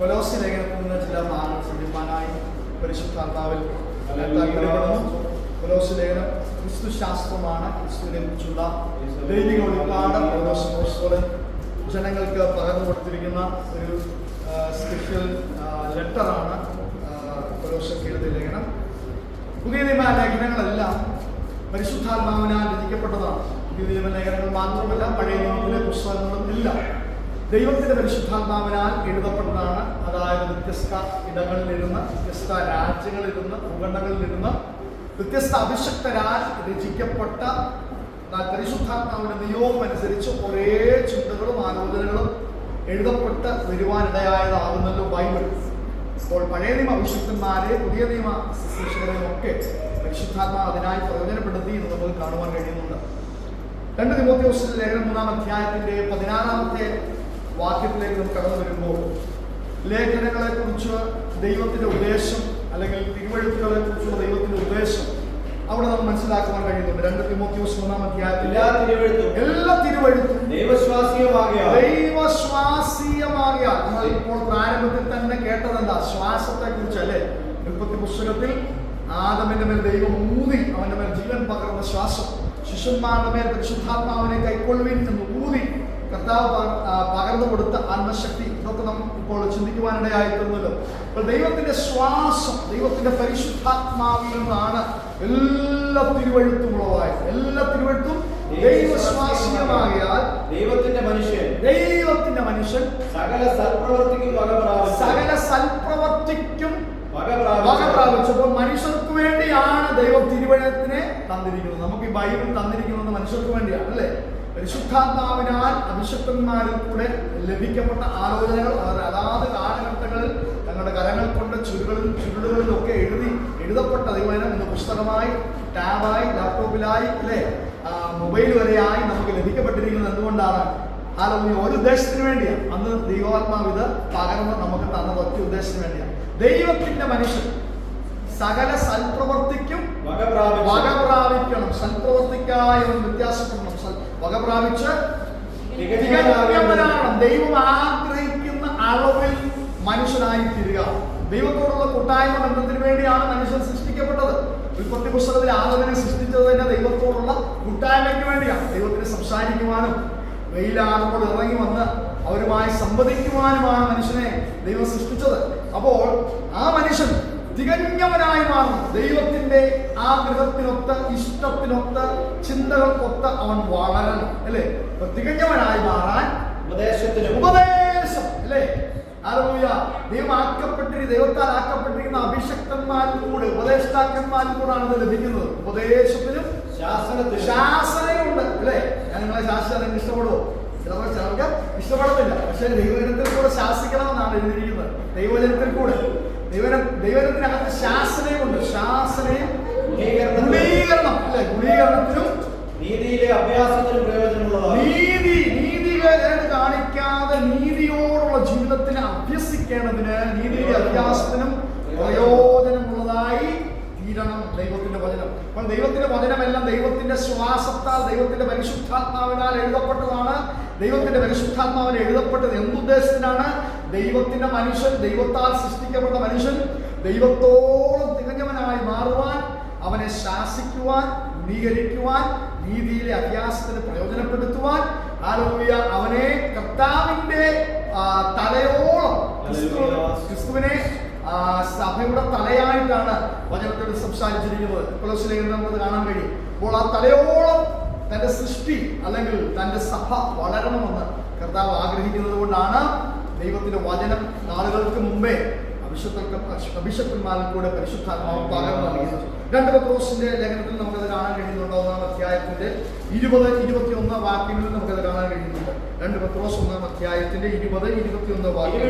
കൊലോസ്യ ലേഖനത്തിൽ നിന്ന് ചില ഭാഗങ്ങൾ ശ്രദ്ധിക്കാനായി പരിശുദ്ധാത്മാവിൽ താല്പര്യപ്പെടുന്നു. കൊലോസ്യ ലേഖനം ക്രിസ്തുശാസ്ത്രമാണ്. ക്രിസ്തുവിനെ കുറിച്ചുള്ള ദൈവിക വെളിപ്പാട് പൗലോസ് ജനങ്ങൾക്ക് പകർന്നു കൊടുത്തിരിക്കുന്ന ഒരു സ്പെഷ്യൽ ലെറ്ററാണ് കൊലോസ്യർക്ക് എഴുതിയ ലേഖനം. പുതിയ നിയമ ലേഖനങ്ങളെല്ലാം പരിശുദ്ധാത്മാവിനാൽ രചിക്കപ്പെട്ടതാണ്. പുതിയ നിയമ ലേഖനങ്ങൾ മാത്രമല്ല, പഴയ നിയമത്തിലെ പുസ്തകങ്ങളും എല്ലാം ദൈവത്തിന്റെ പരിശുദ്ധാത്മാവിനാൽ എഴുതപ്പെട്ടതാണ്. അതായത് വ്യത്യസ്ത ഇടങ്ങളിലിരുന്ന്, വ്യത്യസ്ത രാജ്യങ്ങളിലിരുന്ന്, ഭൂഖണ്ഡങ്ങളിലിരുന്ന് വ്യത്യസ്ത അഭിഷക്തരാൽ രചിക്കപ്പെട്ട പരിശുദ്ധാത്മാവിന്റെ നിയോഗം അനുസരിച്ച് ഒരേ ചിന്തകളും ആലോചനകളും എഴുതപ്പെട്ട് വരുവാനിടയായതാകുന്നല്ലോ ബൈബിൾ. അപ്പോൾ പഴയ നിയമ അഭിഷിക്തന്മാരെ, പുതിയ നിയമ ശുശ്രൂഷകരെയും ഒക്കെ പരിശുദ്ധാത്മാവ് അതിനായി പ്രയോജനപ്പെടുത്തി എന്ന് നമുക്ക് കാണുവാൻ കഴിയുന്നുണ്ട്. 2 തിമോഥെയോസിന്റെ ലേഖനം 3-ാം അധ്യായത്തിന്റെ 16-ാമത്തെ വാക്യത്തിലേക്ക് നമുക്ക് കടന്നു വരുമ്പോൾ ലേഖനങ്ങളെ കുറിച്ച് ദൈവത്തിന്റെ ഉദ്ദേശം അല്ലെങ്കിൽ തിരുവഴുത്തുകളെ കുറിച്ചുള്ള ദൈവത്തിന്റെ ഉദ്ദേശം അവിടെ നമ്മൾ മനസ്സിലാക്കുവാൻ കഴിയുന്നുണ്ട്. 2 തിമോഥെയോസ് 3-ാം അധ്യായത്തിൽ എല്ലാ തിരുവഴുത്തും ദൈവശ്വാസീയമാകിയാൽ നമ്മൾ ഇപ്പോൾ പ്രാരംഭത്തിൽ തന്നെ കേട്ടതെന്താ? ശ്വാസത്തെ കുറിച്ച് അല്ലേ? ഉൽപ്പത്തി പുസ്തകത്തിൽ ആദമിന്റെ മേൽ ദൈവം ഊതി അവന്റെ മേൽ ജീവൻ പകർന്ന ശ്വാസം, ശിശുന്മാരുടെ മേൽ പരിശുദ്ധാത്മാവിനെ കൈക്കൊള്ളുവിൻ എന്ന് ഊതി കർത്താവ് പകർന്നു കൊടുത്ത ആത്മശക്തി, ഇതൊക്കെ നമ്മൾ ഇപ്പോൾ ചിന്തിക്കുവാനിടയായിട്ടുണ്ടല്ലോ. അപ്പോൾ ദൈവത്തിന്റെ ശ്വാസം, ദൈവത്തിന്റെ പരിശുദ്ധാത്മാവിൽ നിന്നാണ് എല്ലാ തിരുവഴുത്തും ഉളവായത്. എല്ലാ തിരുവഴുത്തും ദൈവശ്വാസീയമാകിയാൽ ദൈവത്തിന്റെ മനുഷ്യൻ സകല സൽപ്രവർത്തിക്കും വക പ്രാപിച്ചപ്പോൾ മനുഷ്യർക്ക് വേണ്ടിയാണ് ദൈവം തിരുവഴുത്തിനെ തന്നിരിക്കുന്നത്. നമുക്ക് ഈ ബൈബിൾ തന്നിരിക്കുന്നത് മനുഷ്യർക്ക് വേണ്ടിയാണ്, അല്ലേ? പരിശുദ്ധാത്മാവിനാൽ അഭിഷക്തന്മാരിൽ ലഭിക്കപ്പെട്ട ആലോചനകൾ അവർ അതാത് കാലഘട്ടങ്ങളിൽ തങ്ങളുടെ കരങ്ങൾ കൊണ്ട് ചുരുളുകളിലും ഒക്കെ എഴുതപ്പെട്ട ദൈവവചനം ഇന്ന് പുസ്തകമായി, ടാബായി, ലാപ്ടോപ്പിലായി, അല്ലേ, മൊബൈൽ വരെയായി നമുക്ക് ലഭിക്കപ്പെട്ടിരിക്കുന്നത് എന്തുകൊണ്ടാണ്? ഒരു ഉദ്ദേശത്തിന് വേണ്ടിയാണ്. അന്ന് ദൈവാത്മാവ് ഇത് പകർന്ന് നമുക്ക് തന്നത് ഒറ്റ ഉദ്ദേശത്തിന് വേണ്ടിയാണ്. ദൈവത്തിന്റെ മനുഷ്യൻ സകല സൽപ്രവർത്തിക്കും വക പ്രാപിക്കണം. സൽപ്രവർത്തിക്കായി വ്യത്യാസപ്പെടണം. വക പ്രാപിച്ച് ദൈവം ആഗ്രഹിക്കുന്ന അളവിൽ മനുഷ്യനായി തീരുക. ദൈവത്തോടുള്ള കൂട്ടായ്മ ബന്ധത്തിന് വേണ്ടിയാണ് മനുഷ്യൻ സൃഷ്ടിക്കപ്പെട്ടത്. ഉൽപ്പത്തി പുസ്തകത്തിൽ ആദമിനെ സൃഷ്ടിച്ചത് തന്നെ ദൈവത്തോടുള്ള കൂട്ടായ്മയ്ക്ക് വേണ്ടിയാണ്. ദൈവത്തിന് സംസാരിക്കുവാനും വെയിലാകുമ്പോൾ ഇറങ്ങി വന്ന് അവരുമായി സംവദിക്കുവാനുമാണ് മനുഷ്യനെ ദൈവം സൃഷ്ടിച്ചത്. അപ്പോൾ ആ മനുഷ്യൻ തികഞ്ഞവനായി മാറും. ദൈവത്തിന്റെ ആഗ്രഹത്തിനൊത്ത്, ഇഷ്ടത്തിനൊത്ത്, ചിന്തകൾക്കൊത്ത് അവൻ വളരണം, അല്ലേ? അപ്പൊ തികഞ്ഞവനായി മാറാൻ ഉപദേശം, അല്ലേ? ദൈവത്താൽ ആക്കപ്പെട്ടിരിക്കുന്ന അഭിഷക്തന്മാരിലൂടെ, ഉപദേഷ്ടാക്കന്മാരിലൂടെയാണ് ഇത് ലഭിക്കുന്നത്. ഉപദേശത്തിനും ശാസനയുണ്ട്, അല്ലേ? ഞാൻ നിങ്ങളെ ശാസിച്ചാൽ ഇഷ്ടപ്പെടുമോ? ചിലർക്ക് ഇഷ്ടപ്പെടത്തില്ല. പക്ഷെ ദൈവജനത്തിൽ കൂടെ ശാസിക്കണമെന്നാണ് എഴുതിയിരിക്കുന്നത്. ദൈവജനത്തിനകത്ത് ശാസനയുണ്ട്. ശാസനയും ഗുണീകരണം, അല്ലെ? ഗുണീകരണത്തിനും നീതിയിലെ അഭ്യാസത്തിനും പ്രയോജനമുള്ളതാണ്. നീതി കാണിക്കാതെ നീതിയോടുള്ള ജീവിതത്തിന് അഭ്യസിക്കേണ്ടതിന് നീതിയിലെ അഭ്യാസത്തിനും പ്രയോജനമുള്ളതായി തീരണം ദൈവത്തിന്റെ വചനം. അപ്പോൾ ദൈവത്തിന്റെ വചനമെല്ലാം ദൈവത്തിന്റെ ശ്വാസത്താൽ, ദൈവത്തിന്റെ പരിശുദ്ധാത്മാവിനാൽ എഴുതപ്പെട്ടതാണ്. ദൈവത്തിന്റെ പരിശുദ്ധാത്മാവിനെ എഴുതപ്പെട്ടത് എന്തുദ്ദേശത്തിനാണ്? ദൈവത്തിന്റെ മനുഷ്യൻ, ദൈവത്താൽ സൃഷ്ടിക്കപ്പെട്ട മനുഷ്യൻ ദൈവത്തോളം തികഞ്ഞവനായി മാറുവാൻ, അവനെ ശാസിക്കുവാൻ, നീകരിക്കുവാൻ, നീതിയിലെ അഭ്യാസത്തിന് പ്രയോജനപ്പെടുത്തുവാൻ, അവനെ കർത്താവിന്റെ തലയോളം, ക്രിസ്തുവിനെ സഭയുടെ തലയായിട്ടാണ് വചനത്തിൽ സംസാരിച്ചിരിക്കുന്നത്. കൊലോസ്യയിൽ നമുക്ക് കാണാൻ കഴിയും. അപ്പോൾ ആ തലയോളം തന്റെ സൃഷ്ടി അല്ലെങ്കിൽ തന്റെ സഭ വളരണമെന്ന് ആഗ്രഹിക്കുന്നത് കൊണ്ടാണ് ദൈവത്തിന്റെ വചനം നാളുകൾക്ക് മുമ്പേ അഭിഷക്തന്മാരിൽ കൂടെ പരിശുദ്ധാത്മാവ് പകർന്നു നൽകിയത്. 2 പത്രോസിന്റെ ലേഖനത്തിൽ നമുക്കത് കാണാൻ കഴിയുന്നുണ്ട്. 1-ാം അധ്യായത്തിന്റെ 20-21 വാക്യങ്ങളിൽ നമുക്കത് കാണാൻ കഴിയുന്നുണ്ട്. 2 പത്രോസ് 1-ാം അധ്യായത്തിന്റെ 20-21 വാക്യം.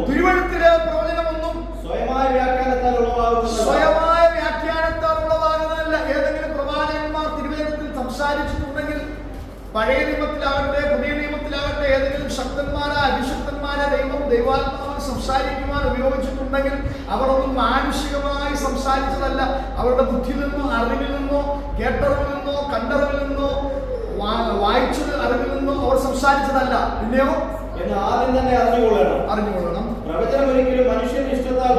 തിരുവഴുത്തിലെ പ്രവചനമൊന്നും സ്വയമായ വ്യാഖ്യാനത്താൽ ഉളവാകുന്നതല്ല. ഏതെങ്കിലും പ്രവാചകന്മാർ തിരുവചനത്തിൽ സംസാരിച്ചിട്ടുണ്ടെങ്കിൽ, പഴയ നിയമത്തിലാകട്ടെ പുതിയ നിയമത്തിലാകട്ടെ, ഏതെങ്കിലും ശക്തന്മാരെ അഭിഷക്തന്മാരെ ദൈവാത്മാവ് സംസാരിക്കുവാൻ ഉപയോഗിച്ചിട്ടുണ്ടെങ്കിൽ അവരൊന്നും മാനുഷികമായി സംസാരിച്ചതല്ല. അവരുടെ ബുദ്ധിയിൽ നിന്നോ അറിവിൽ നിന്നോ കേട്ടറിവിൽ നിന്നോ കണ്ടറിവിൽ നിന്നോ വായിച്ചത് അറിവിൽ നിന്നോ അവർ സംസാരിച്ചതല്ല. പിന്നെയോ എന്ന് ആദ്യം തന്നെ അറിഞ്ഞുകൊള്ളണം.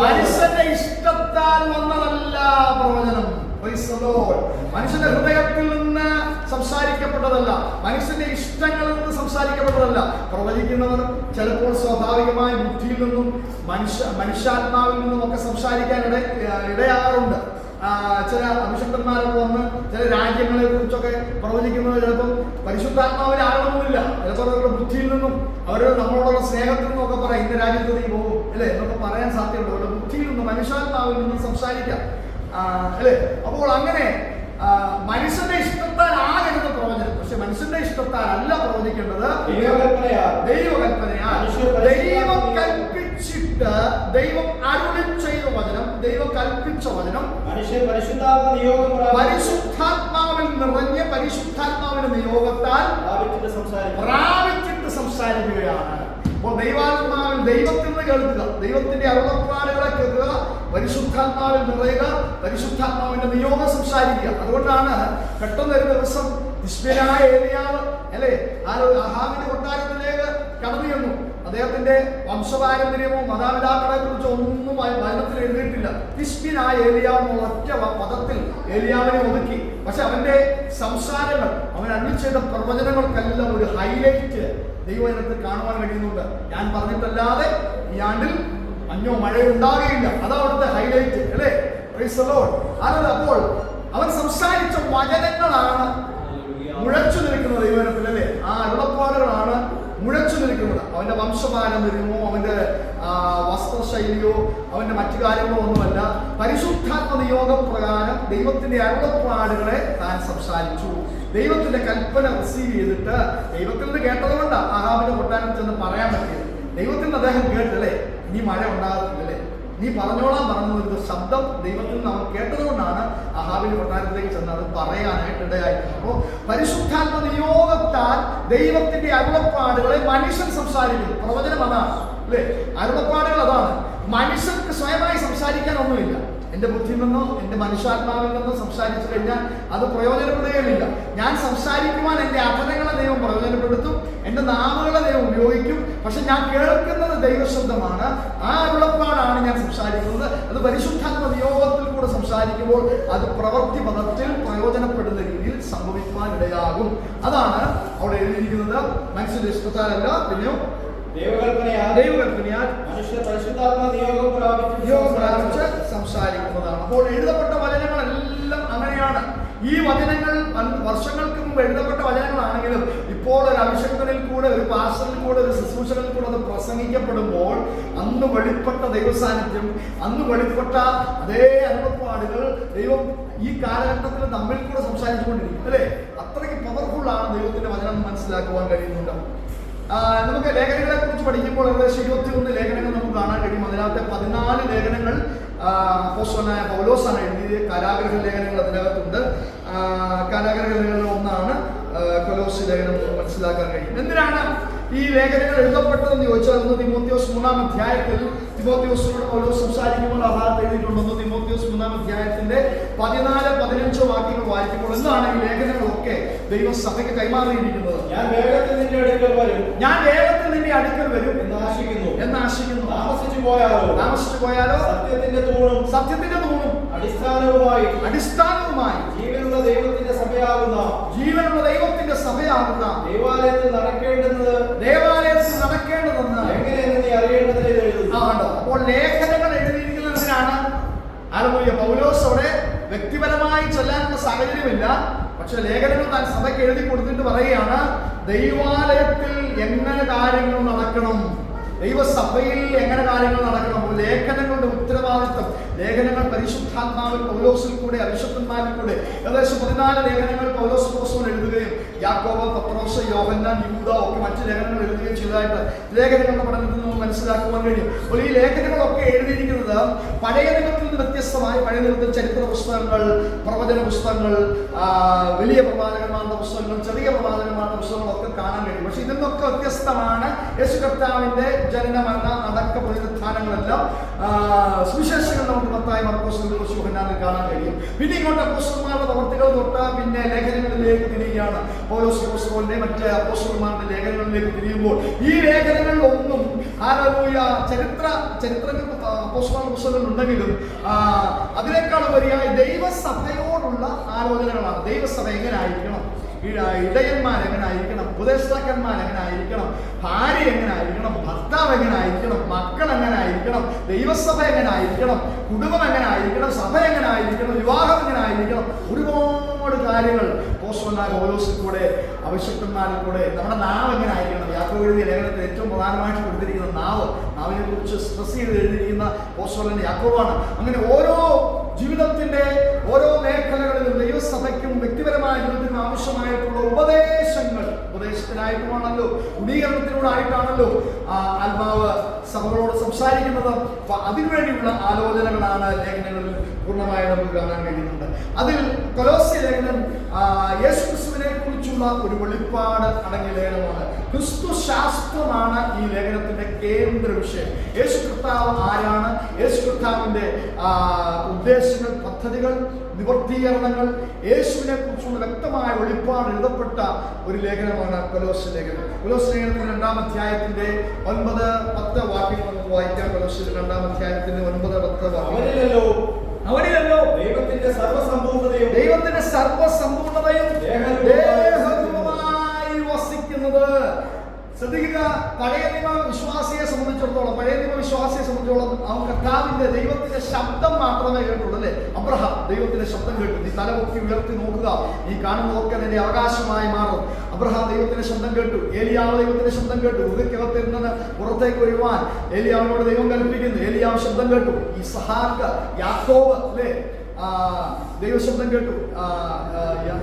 മനുഷ്യന്റെ ഇഷ്ടത്താൽ വന്നതല്ല പ്രവചനം. മനുഷ്യന്റെ ഹൃദയത്തിൽ നിന്ന് സംസാരിക്കപ്പെട്ടതല്ല, മനുഷ്യന്റെ ഇഷ്ടങ്ങളിൽ നിന്ന് സംസാരിക്കപ്പെട്ടതല്ല. പ്രവചിക്കുന്നവർ ചിലപ്പോൾ സ്വാഭാവികമായ ബുദ്ധിയിൽ നിന്നും മനുഷ്യാത്മാവിൽ നിന്നും ഒക്കെ സംസാരിക്കാൻ ഇടയാറുണ്ട്. ചില അഭിഷക്തന്മാരൊക്കെ വന്ന് ചില രാജ്യങ്ങളെ കുറിച്ചൊക്കെ പ്രവചിക്കുന്നത് ചിലപ്പോൾ പരിശുദ്ധാത്മാവിൽ ആകണമെന്നില്ല. ചിലപ്പോൾ അവരുടെ ബുദ്ധിയിൽ നിന്നും അവരുടെ നമ്മളോടുള്ള സ്നേഹത്തിൽ നിന്നും ഒക്കെ പറയാം, ഇന്ന രാജ്യത്ത് നീ പോകും അല്ലേ എന്നൊക്കെ പറയാൻ സാധ്യതയുണ്ട്. അവരുടെ ബുദ്ധിയിൽ നിന്നും മനുഷ്യാത്മാവിൽ നിന്നും സംസാരിക്കാം അല്ലേ. അപ്പോൾ അങ്ങനെ മനുഷ്യന്റെ ഇഷ്ടത്താൽ ആകരുത് പ്രവചനം. പക്ഷെ മനുഷ്യന്റെ ഇഷ്ടത്താൽ അല്ല പ്രവചിക്കേണ്ടത്, ദൈവകൽപ്പനയാൽ. ദൈവം കൽപ്പിച്ചിട്ട് ദൈവം അരുളി ചെയ്ത വചനം, ദൈവം കൽപ്പിച്ച വചനം പരിശുദ്ധാത്മാവിൽ നിറഞ്ഞ് പരിശുദ്ധാത്മാവിന്റെ നിയോഗത്താൽ പ്രാപിച്ചിട്ട് സംസാരിക്കുകയാണ്. അപ്പോൾ ദൈവാത്മാവിൽ ദൈവത്തിൽ നിന്ന് കേൾക്കുക, ദൈവത്തിന്റെ അരുളപ്പാടുകളെ കേൾക്കുക, പരിശുദ്ധാത്മാവിൽ നിറയുക, പരിശുദ്ധാത്മാവിന്റെ നിയോഗം സംസാരിക്കുക. അതുകൊണ്ടാണ് പെട്ടെന്ന് ഒരു ദിവസം തിശ്ബ്യനായ ഏലിയാവ് അല്ലെ ആഹാബിന്റെ കൊട്ടാരത്തിലേക്ക് കടന്നു ചെന്നു. അദ്ദേഹത്തിന്റെ വംശപാരമ്പര്യമോ മാതാപിതാക്കളെ കുറിച്ചോ ഒന്നും വചനത്തിൽ എഴുതിയിട്ടില്ല. തിശ്ബ്യനായ ഏലിയാവ് എന്നുള്ള ഒറ്റ പദത്തിൽ ഏലിയാവിനെ ഒതുക്കി. പക്ഷെ അവന്റെ സംസാരങ്ങൾ, അവൻ അരുളി ചെയ്ത പ്രവചനങ്ങൾക്കെല്ലാം ഒരു ഹൈലൈറ്റ് ദൈവജനത്തിൽ കാണുവാൻ കഴിയുന്നുണ്ട്. ഞാൻ പറഞ്ഞിട്ടല്ലാതെ ഈ ആണ്ടിൽ മഞ്ഞോ മഴയോ ഉണ്ടാകുകയില്ല, അതാ അവിടുത്തെ ഹൈലൈറ്റ് അല്ലേ. അപ്പോൾ അവൻ സംസാരിച്ച വചനങ്ങളാണ് മുഴച്ചു നിൽക്കുന്നത് ദൈവജനത്തിൽ അല്ലേ. ആ അരുളപ്പാടുകളാണ് മുഴച്ചു നിൽക്കുന്നത്. അവന്റെ വംശപാരമ്പര്യമോ അവന്റെ വസ്ത്രശൈലിയോ അവന്റെ മറ്റു കാര്യങ്ങളോ ഒന്നുമല്ല. പരിശുദ്ധാത്മ നിയോഗ പ്രകാരം ദൈവത്തിന്റെ അരുളപ്പാടുകളെ താൻ സംസാരിച്ചു. ദൈവത്തിന്റെ കൽപ്പന റിസീവ് ചെയ്തിട്ട് ദൈവത്തിൽ നിന്ന് കേട്ടതുകൊണ്ട് ആഹാബിന്റെ കൊട്ടാരത്തിൽ ചെന്ന് പറയാൻ പറ്റിയത്. ദൈവത്തിൽ നിന്ന് അദ്ദേഹം കേട്ടല്ലേ, ഇനി മഴ ഉണ്ടാകത്തില്ലല്ലേ, നീ പറഞ്ഞോളാൻ പറഞ്ഞൊരു ശബ്ദം ദൈവത്തിൽ നിന്ന് അവൻ കേട്ടതുകൊണ്ടാണ് ആഹാബിന്റെ കൊട്ടാരത്തിലേക്ക് ചെന്ന് അത് പറയാനായിട്ട് ഇടയായിട്ട്. അപ്പോൾ പരിശുദ്ധാത്മ നിയോഗത്താൽ ദൈവത്തിന്റെ അരുളപ്പാടുകളെ മനുഷ്യൻ സംസാരിക്കുന്നു. പ്രവചനം അതാണ് അല്ലേ, അരുളപ്പാടുകൾ അതാണ്. മനുഷ്യർക്ക് സ്വയമായി സംസാരിക്കാൻ ഒന്നുമില്ല. എൻ്റെ ബുദ്ധിയിൽ നിന്നോ എൻ്റെ മനുഷ്യാത്മാവിൽ നിന്നോ സംസാരിച്ചു കഴിഞ്ഞാൽ അത് പ്രയോജനപ്പെടുകയുമില്ല. ഞാൻ സംസാരിക്കുവാൻ എൻ്റെ അധരങ്ങളെ ദൈവം പ്രയോജനപ്പെടുത്തും, എൻ്റെ നാവുകളെ ദൈവം ഉപയോഗിക്കും. പക്ഷെ ഞാൻ കേൾക്കുന്നത് ദൈവശബ്ദമാണ്. ആ അരുളപ്പാടാണ് ഞാൻ സംസാരിക്കുന്നത്. അത് പരിശുദ്ധാത്മ നിയോഗത്തിൽ കൂടെ സംസാരിക്കുമ്പോൾ അത് പ്രവൃത്തി പദത്തിൽ പ്രയോജനപ്പെടുന്ന രീതിയിൽ സംഭവിക്കുവാൻ ഇടയാകും. അതാണ് അവിടെ എഴുതിയിരിക്കുന്നത്. മനുഷ്യന്റെ ഇഷ്ടത്താലല്ല, പിന്നെയോ ദൈവകൽപ്പനയാൽ നിയോഗം പ്രാപിച്ച് സംസാരിക്കുന്നതാണ്. അപ്പോൾ എഴുതപ്പെട്ട വചനങ്ങളെല്ലാം അങ്ങനെയാണ്. ഈ വചനങ്ങൾ വർഷങ്ങൾക്ക് മുമ്പ് എഴുതപ്പെട്ട വചനങ്ങളാണെങ്കിലും ഇപ്പോൾ ഒരു അഭിഷേകത്തിൽ കൂടെ, ഒരു പാസ്റ്ററിൽ കൂടെ, ഒരു ശുശ്രൂഷകളിൽ കൂടെ അത് പ്രസംഗിക്കപ്പെടുമ്പോൾ അന്ന് വെളിപ്പെട്ട ദൈവസാന്നിധ്യം, അന്ന് വെളിപ്പെട്ട അതേ അരുളപ്പാടുകൾ ദൈവം ഈ കാലഘട്ടത്തിൽ നമ്മിൽ കൂടെ സംസാരിച്ചുകൊണ്ടിരിക്കും അല്ലേ. അത്രയ്ക്ക് പവർഫുൾ ആണ് ദൈവത്തിന്റെ വചനം മനസ്സിലാക്കുവാൻ കഴിയുന്നുണ്ട്. നമുക്ക് ലേഖനങ്ങളെ കുറിച്ച് പഠിക്കുമ്പോൾ ഏകദേശം 21 ലേഖനങ്ങൾ നമുക്ക് കാണാൻ കഴിയും. അതിനകത്തെ 14 ലേഖനങ്ങൾ അപ്പോസ്തലനായ പൗലോസാണ് എഴുതിയ കാരാഗ്രഹ ലേഖനങ്ങൾ അതിനകത്തുണ്ട്. കാരാഗ്രഹ ലേഖനങ്ങൾ ഒന്നാണ് കൊലോസ്യ ലേഖനം മനസ്സിലാക്കാൻ കഴിയും. എന്തിനാണ് ഈ ലേഖനങ്ങൾ എഴുതപ്പെട്ടതെന്ന് ചോദിച്ചാൽ, 1 തിമോത്തിയോസ് 3-ാം അധ്യായത്തിൽ തിമോത്തിയോസിനോട് പൗലോസ് സംസാരിക്കുമ്പോൾ അഭാഗത്ത് എഴുതിയിട്ടുണ്ട്. 1 തിമോത്തിയോസ് 3-ാം അധ്യായത്തിന്റെ 14-15 വാക്യങ്ങൾ വായിക്കുമ്പോൾ എന്താണ് ഈ ലേഖനങ്ങളൊക്കെ ദൈവം സഭയ്ക്ക് കൈമാറിയിരിക്കുന്നത്? ഞാൻ വേഗത്തിൽ നിന്റെ അടുക്കൽ വരും എന്ന് ആശിക്കുന്നു. താമസിച്ചു പോയാലോ സത്യത്തിന്റെ തൂണും അടിസ്ഥാനവുമായി ജീവനുള്ള ദൈവത്തിന്റെ സഭയാകുന്ന ദൈവാലയത്തിൽ നടക്കേണ്ടതെന്ന് എങ്ങനെയെന്ന് നീ അറിയേണ്ടതിന് എഴുതുന്നു. അപ്പോൾ ലേഖനങ്ങൾ എഴുതിയിരിക്കുന്നതിനാണ് പൗലോസ് അവിടെ വ്യക്തിപരമായി ചെല്ലാനുള്ള സാഹചര്യമില്ല. പക്ഷെ ലേഖനങ്ങൾ താൻ സഭയ്ക്ക് എഴുതി കൊടുത്തിട്ട് പറയുകയാണ്, ദൈവാലയത്തിൽ എങ്ങനെ കാര്യങ്ങൾ നടക്കണം, ദൈവസഭയിൽ എങ്ങനെ കാര്യങ്ങൾ നടക്കണം. ലേഖനങ്ങളുടെ ഉത്തരവാദിത്വം, ലേഖനങ്ങൾ പരിശുദ്ധാത്മാവിൽ പൗലോസിൽ കൂടെ അഭിഷക്തന്മാരിൽ കൂടെ ഏകദേശം 14 ലേഖനങ്ങൾ പൗലോസ് അപ്പോസ്തലൻ എഴുതുകയും യാക്കോബ്, പത്രോസ്, യോഹന്നാൻ, യൂദ ഒക്കെ മറ്റ് ലേഖനങ്ങൾ എഴുതുകയും ചെയ്തതായിട്ട് ലേഖനങ്ങളുടെ പഠനത്തിൽ നമുക്ക് മനസ്സിലാക്കുവാൻ കഴിയും. അപ്പോൾ ഈ ലേഖനങ്ങളൊക്കെ എഴുതിയിരിക്കുന്നത് പഴയ നിയമത്തിൽ നിന്ന് വ്യത്യസ്തമായി, പഴയ നിയമത്തിൽ ചരിത്ര പുസ്തകങ്ങൾ, പ്രവചന പുസ്തകങ്ങൾ, വലിയ പ്രവാചകന്മാരുടെ പുസ്തകങ്ങൾ, ചെറിയ പ്രവാചകന്മാരുടെ പുസ്തകങ്ങളൊക്കെ കാണാൻ കഴിയും. പക്ഷെ ഇതിൽ നിന്നൊക്കെ വ്യത്യസ്തമാണ് യേശു കർത്താവിന്റെ ജനന, മരണ, അടക്ക, പുനരുത്ഥാനങ്ങളെല്ലാം സുവിശേഷങ്ങൾ നമുക്ക് മത്തായി, മർക്കോസ്, ലൂക്കോസ്, യോഹന്നാനിൽ കാണാൻ കഴിയും. പിന്നെ ഇങ്ങോട്ട് അപ്പോസ്തലന്മാരുടെ പ്രവർത്തികൾ തൊട്ട് പിന്നെ ലേഖനങ്ങളിലേക്ക് തിരിയുകയാണ്. പൗലോസ് അപ്പോസ്തലന്റെ മറ്റ് അപ്പോസ്തലന്മാരുടെ ലേഖനങ്ങളിലേക്ക് തിരിയുമ്പോൾ ഈ ലേഖനങ്ങളിലൊന്നും ഹല്ലേലൂയ അപ്പോസ്തല പുസ്തകങ്ങൾ ഉണ്ടെങ്കിലും അതിനേക്കാൾ ഉപരിയായി ദൈവസഭയോടുള്ള ആലോചനകളാണ്. ദൈവസഭ എങ്ങനെ ആയിരിക്കണം, ഇടയന്മാർ എങ്ങനെ ആയിരിക്കണം, ഉപദേഷ്ടാക്കന്മാർ എങ്ങനെ ആയിരിക്കണം, ഭാര്യ എങ്ങനെ ആയിരിക്കണം, ഭർത്താവ് എങ്ങനെ ആയിരിക്കണം, മക്കൾ എങ്ങനെ ആയിരിക്കണം, ദൈവസഭ എങ്ങനെ ആയിരിക്കണം, കുടുംബം എങ്ങനെ ആയിരിക്കണം, സഭ എങ്ങനെ ആയിരിക്കണം, വിവാഹം എങ്ങനെ ആയിരിക്കണം, ഒരുപാട് കാര്യങ്ങൾ അപ്പോസ്തലനായ പൗലോസിൽ കൂടെ അഭിഷിക്തന്മാരിൽ കൂടെ നമ്മുടെ നാവ് എങ്ങനെ ആയിരിക്കണം. യാക്കോബ് എഴുതിയ ലേഖനത്തിൽ ഏറ്റവും പ്രധാനമായിട്ട് കൊടുത്തിരിക്കുന്ന നാവിനെ കുറിച്ച് സ്ട്രെസ് ചെയ്ത് എഴുതിയിരിക്കുന്ന അപ്പോസ്തലൻ യാക്കോബാണ്. അങ്ങനെ ഓരോ ജീവിതത്തിന്റെ ഓരോ മേഖലകളിലും ദൈവസഭയ്ക്കും വ്യക്തിപരമായ ജീവിതത്തിനും ആവശ്യമായിട്ടുള്ള ഉപദേശത്തിനായിട്ടുമാണല്ലോ, ഗുണീകരണത്തിനോടായിട്ടാണല്ലോ ആത്മാവ് സഭകളോട് സംസാരിക്കുന്നത്. അതിനുവേണ്ടിയുള്ള ആലോചനകളാണ് ലേഖനങ്ങളിൽ പൂർണ്ണമായി നമുക്ക് കാണാൻ കഴിയുന്നുണ്ട്. അതിൽ കൊലോസ്യ ലേഖനം യേശുക്രിസ്തുവിനെ കുറിച്ചുള്ള ഒരു വെളിപ്പാട് അടങ്ങിയ ലേഖനമാണ്. ക്രിസ്തു ശാസ്ത്രമാണ് ഈ ലേഖനത്തിന്റെ കേന്ദ്ര വിഷയം. യേശു കർത്താവ് ആരാണ്, യേശു കർത്താവിന്റെ ഉദ്ദേശങ്ങൾ, പദ്ധതികൾ, നിവർത്തീകരണങ്ങൾ, യേശുവിനെ കുറിച്ചുള്ള വ്യക്തമായ വെളിപ്പാട് എഴുതപ്പെട്ട ഒരു ലേഖനമാണ് കൊലോസ്യ ലേഖനം. കൊലോസ്യ ലേഖനത്തിന്റെ 2-ാം അധ്യായത്തിന്റെ 9-10 വാക്യങ്ങൾ നമുക്ക് വായിക്കാം. കൊലോസ്യ 2-ാം അധ്യായത്തിന്റെ 9-10 വാക്യങ്ങൾ. അവനിലല്ലോ ദൈവത്തിന്റെ സർവ്വസമ്പൂർണതയും ദേഹരൂപമായി വസിക്കുന്നത്. ശ്രദ്ധിക്കുക, പഴയ നിയമ വിശ്വാസിയെ സംബന്ധിച്ചിടത്തോളം അവൻ കർത്താവിന്റെ ദൈവത്തിന്റെ ശബ്ദം മാത്രമേ കേട്ടുള്ളൂ, അല്ലേ? അബ്രഹാം ദൈവത്തിന്റെ ശബ്ദം കേട്ടു. നീ തലപൊക്കി ഉയർത്തി നോക്കുക, നീ കാണുന്നതൊക്കെ നിന്റെ അവകാശമായി മാറും. അബ്രഹാം ദൈവത്തിന്റെ ശബ്ദം കേട്ടു. ഏലിയാവ് ദൈവത്തിന്റെ ശബ്ദം കേട്ടു. ഗുഹയ്ക്കകത്തിൽ നിന്ന് പുറത്തേക്ക് വരുവാൻ ഏലിയാവിനോട് ദൈവം കൽപ്പിക്കുന്നു. ഏലിയാവ് ശബ്ദം കേട്ടു. ഇസ്ഹാക്ക്, യാക്കോബ്, അല്ലേ, ദൈവശബ്ദം കേട്ടു.